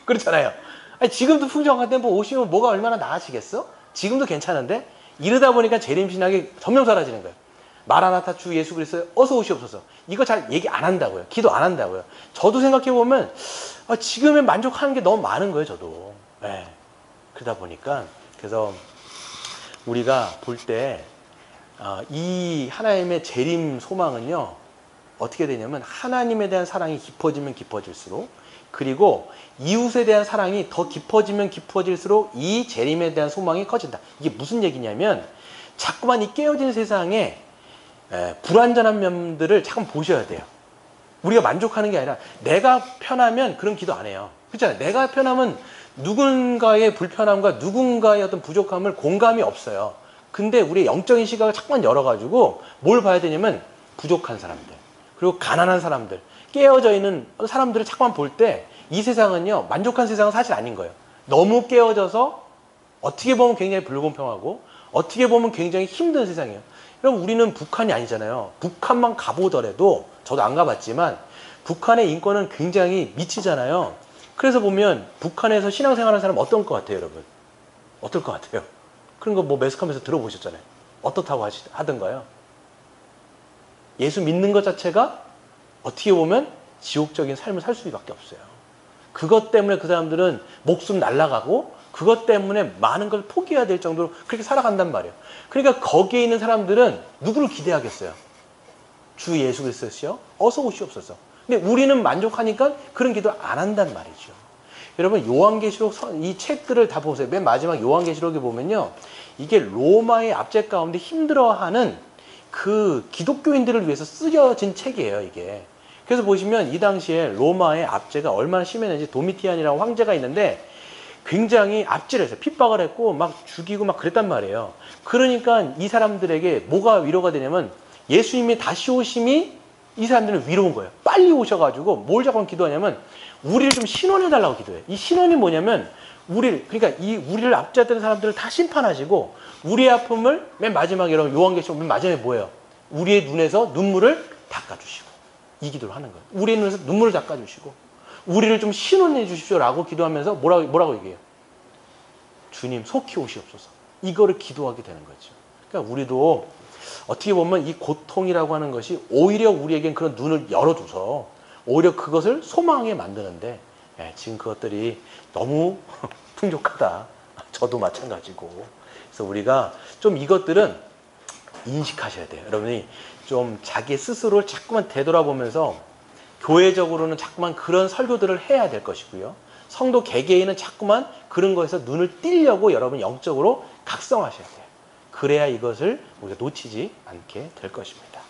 그렇잖아요. 아니, 지금도 풍족한데 뭐 오시면 뭐가 얼마나 나아지겠어? 지금도 괜찮은데 이러다 보니까 재림신학이 점점 사라지는 거예요. 마라나타 주 예수 그리스도 어서 오시옵소서. 이거 잘 얘기 안 한다고요. 기도 안 한다고요. 저도 생각해보면 지금에 만족하는 게 너무 많은 거예요, 저도. 네. 그러다 보니까 그래서 우리가 볼 때 이 하나님의 재림 소망은요 어떻게 되냐면 하나님에 대한 사랑이 깊어지면 깊어질수록 그리고 이웃에 대한 사랑이 더 깊어지면 깊어질수록 이 재림에 대한 소망이 커진다. 이게 무슨 얘기냐면 자꾸만 이 깨어진 세상에 불완전한 면들을 잠깐 보셔야 돼요. 우리가 만족하는 게 아니라 내가 편하면 그런 기도 안 해요. 그렇잖아요. 내가 편하면 누군가의 불편함과 누군가의 어떤 부족함을 공감이 없어요. 근데 우리의 영적인 시각을 자꾸만 열어가지고 뭘 봐야 되냐면 부족한 사람들 그리고 가난한 사람들 깨어져 있는 사람들을 자꾸만 볼 때 이 세상은요 만족한 세상은 사실 아닌 거예요. 너무 깨어져서 어떻게 보면 굉장히 불공평하고 어떻게 보면 굉장히 힘든 세상이에요. 그럼 우리는 북한이 아니잖아요. 북한만 가보더라도 저도 안 가봤지만 북한의 인권은 굉장히 미치잖아요. 그래서 보면 북한에서 신앙생활하는 사람 어떤 것 같아요, 여러분? 어떨 것 같아요? 그런 거 뭐 매스컴에서 들어보셨잖아요. 어떻다고 하던가요? 예수 믿는 것 자체가 어떻게 보면 지옥적인 삶을 살 수밖에 없어요. 그것 때문에 그 사람들은 목숨 날아가고 그것 때문에 많은 걸 포기해야 될 정도로 그렇게 살아간단 말이에요. 그러니까 거기에 있는 사람들은 누구를 기대하겠어요? 주 예수 그리스도시여 어서 오시옵소서. 근데 우리는 만족하니까 그런 기도 안 한단 말이죠. 여러분 요한계시록 이 책들을 다 보세요. 맨 마지막 요한계시록에 보면요. 이게 로마의 압제 가운데 힘들어하는 그 기독교인들을 위해서 쓰여진 책이에요. 이게. 그래서 보시면 이 당시에 로마의 압제가 얼마나 심했는지 도미티안이라는 황제가 있는데 굉장히 압제를 했어요. 핍박을 했고 막 죽이고 막 그랬단 말이에요. 그러니까 이 사람들에게 뭐가 위로가 되냐면 예수님이 다시 오심이 이 사람들은 위로운 거예요. 빨리 오셔가지고 뭘 자꾸 기도하냐면 우리를 좀 신원해달라고 기도해요. 이 신원이 뭐냐면 그러니까 우리를 압제했던 사람들을 다 심판하시고 우리의 아픔을 맨 마지막에 여러분 요한계시록 맨 마지막에 뭐예요? 우리의 눈에서 눈물을 닦아주시고 이 기도를 하는 거예요. 우리의 눈에서 눈물을 닦아주시고 우리를 좀 신원해 주십시오라고 기도하면서 뭐라고 얘기해요? 주님 속히 오시옵소서. 이거를 기도하게 되는 거죠. 그러니까 우리도 어떻게 보면 이 고통이라고 하는 것이 오히려 우리에겐 그런 눈을 열어줘서 오히려 그것을 소망하게 만드는데 지금 그것들이 너무 풍족하다. 저도 마찬가지고. 그래서 우리가 좀 이것들은 인식하셔야 돼요. 여러분이 좀 자기 스스로를 자꾸만 되돌아보면서 교회적으로는 자꾸만 그런 설교들을 해야 될 것이고요. 성도 개개인은 자꾸만 그런 거에서 눈을 띄려고 여러분 영적으로 각성하셔야 돼요. 그래야 이것을 우리가 놓치지 않게 될 것입니다.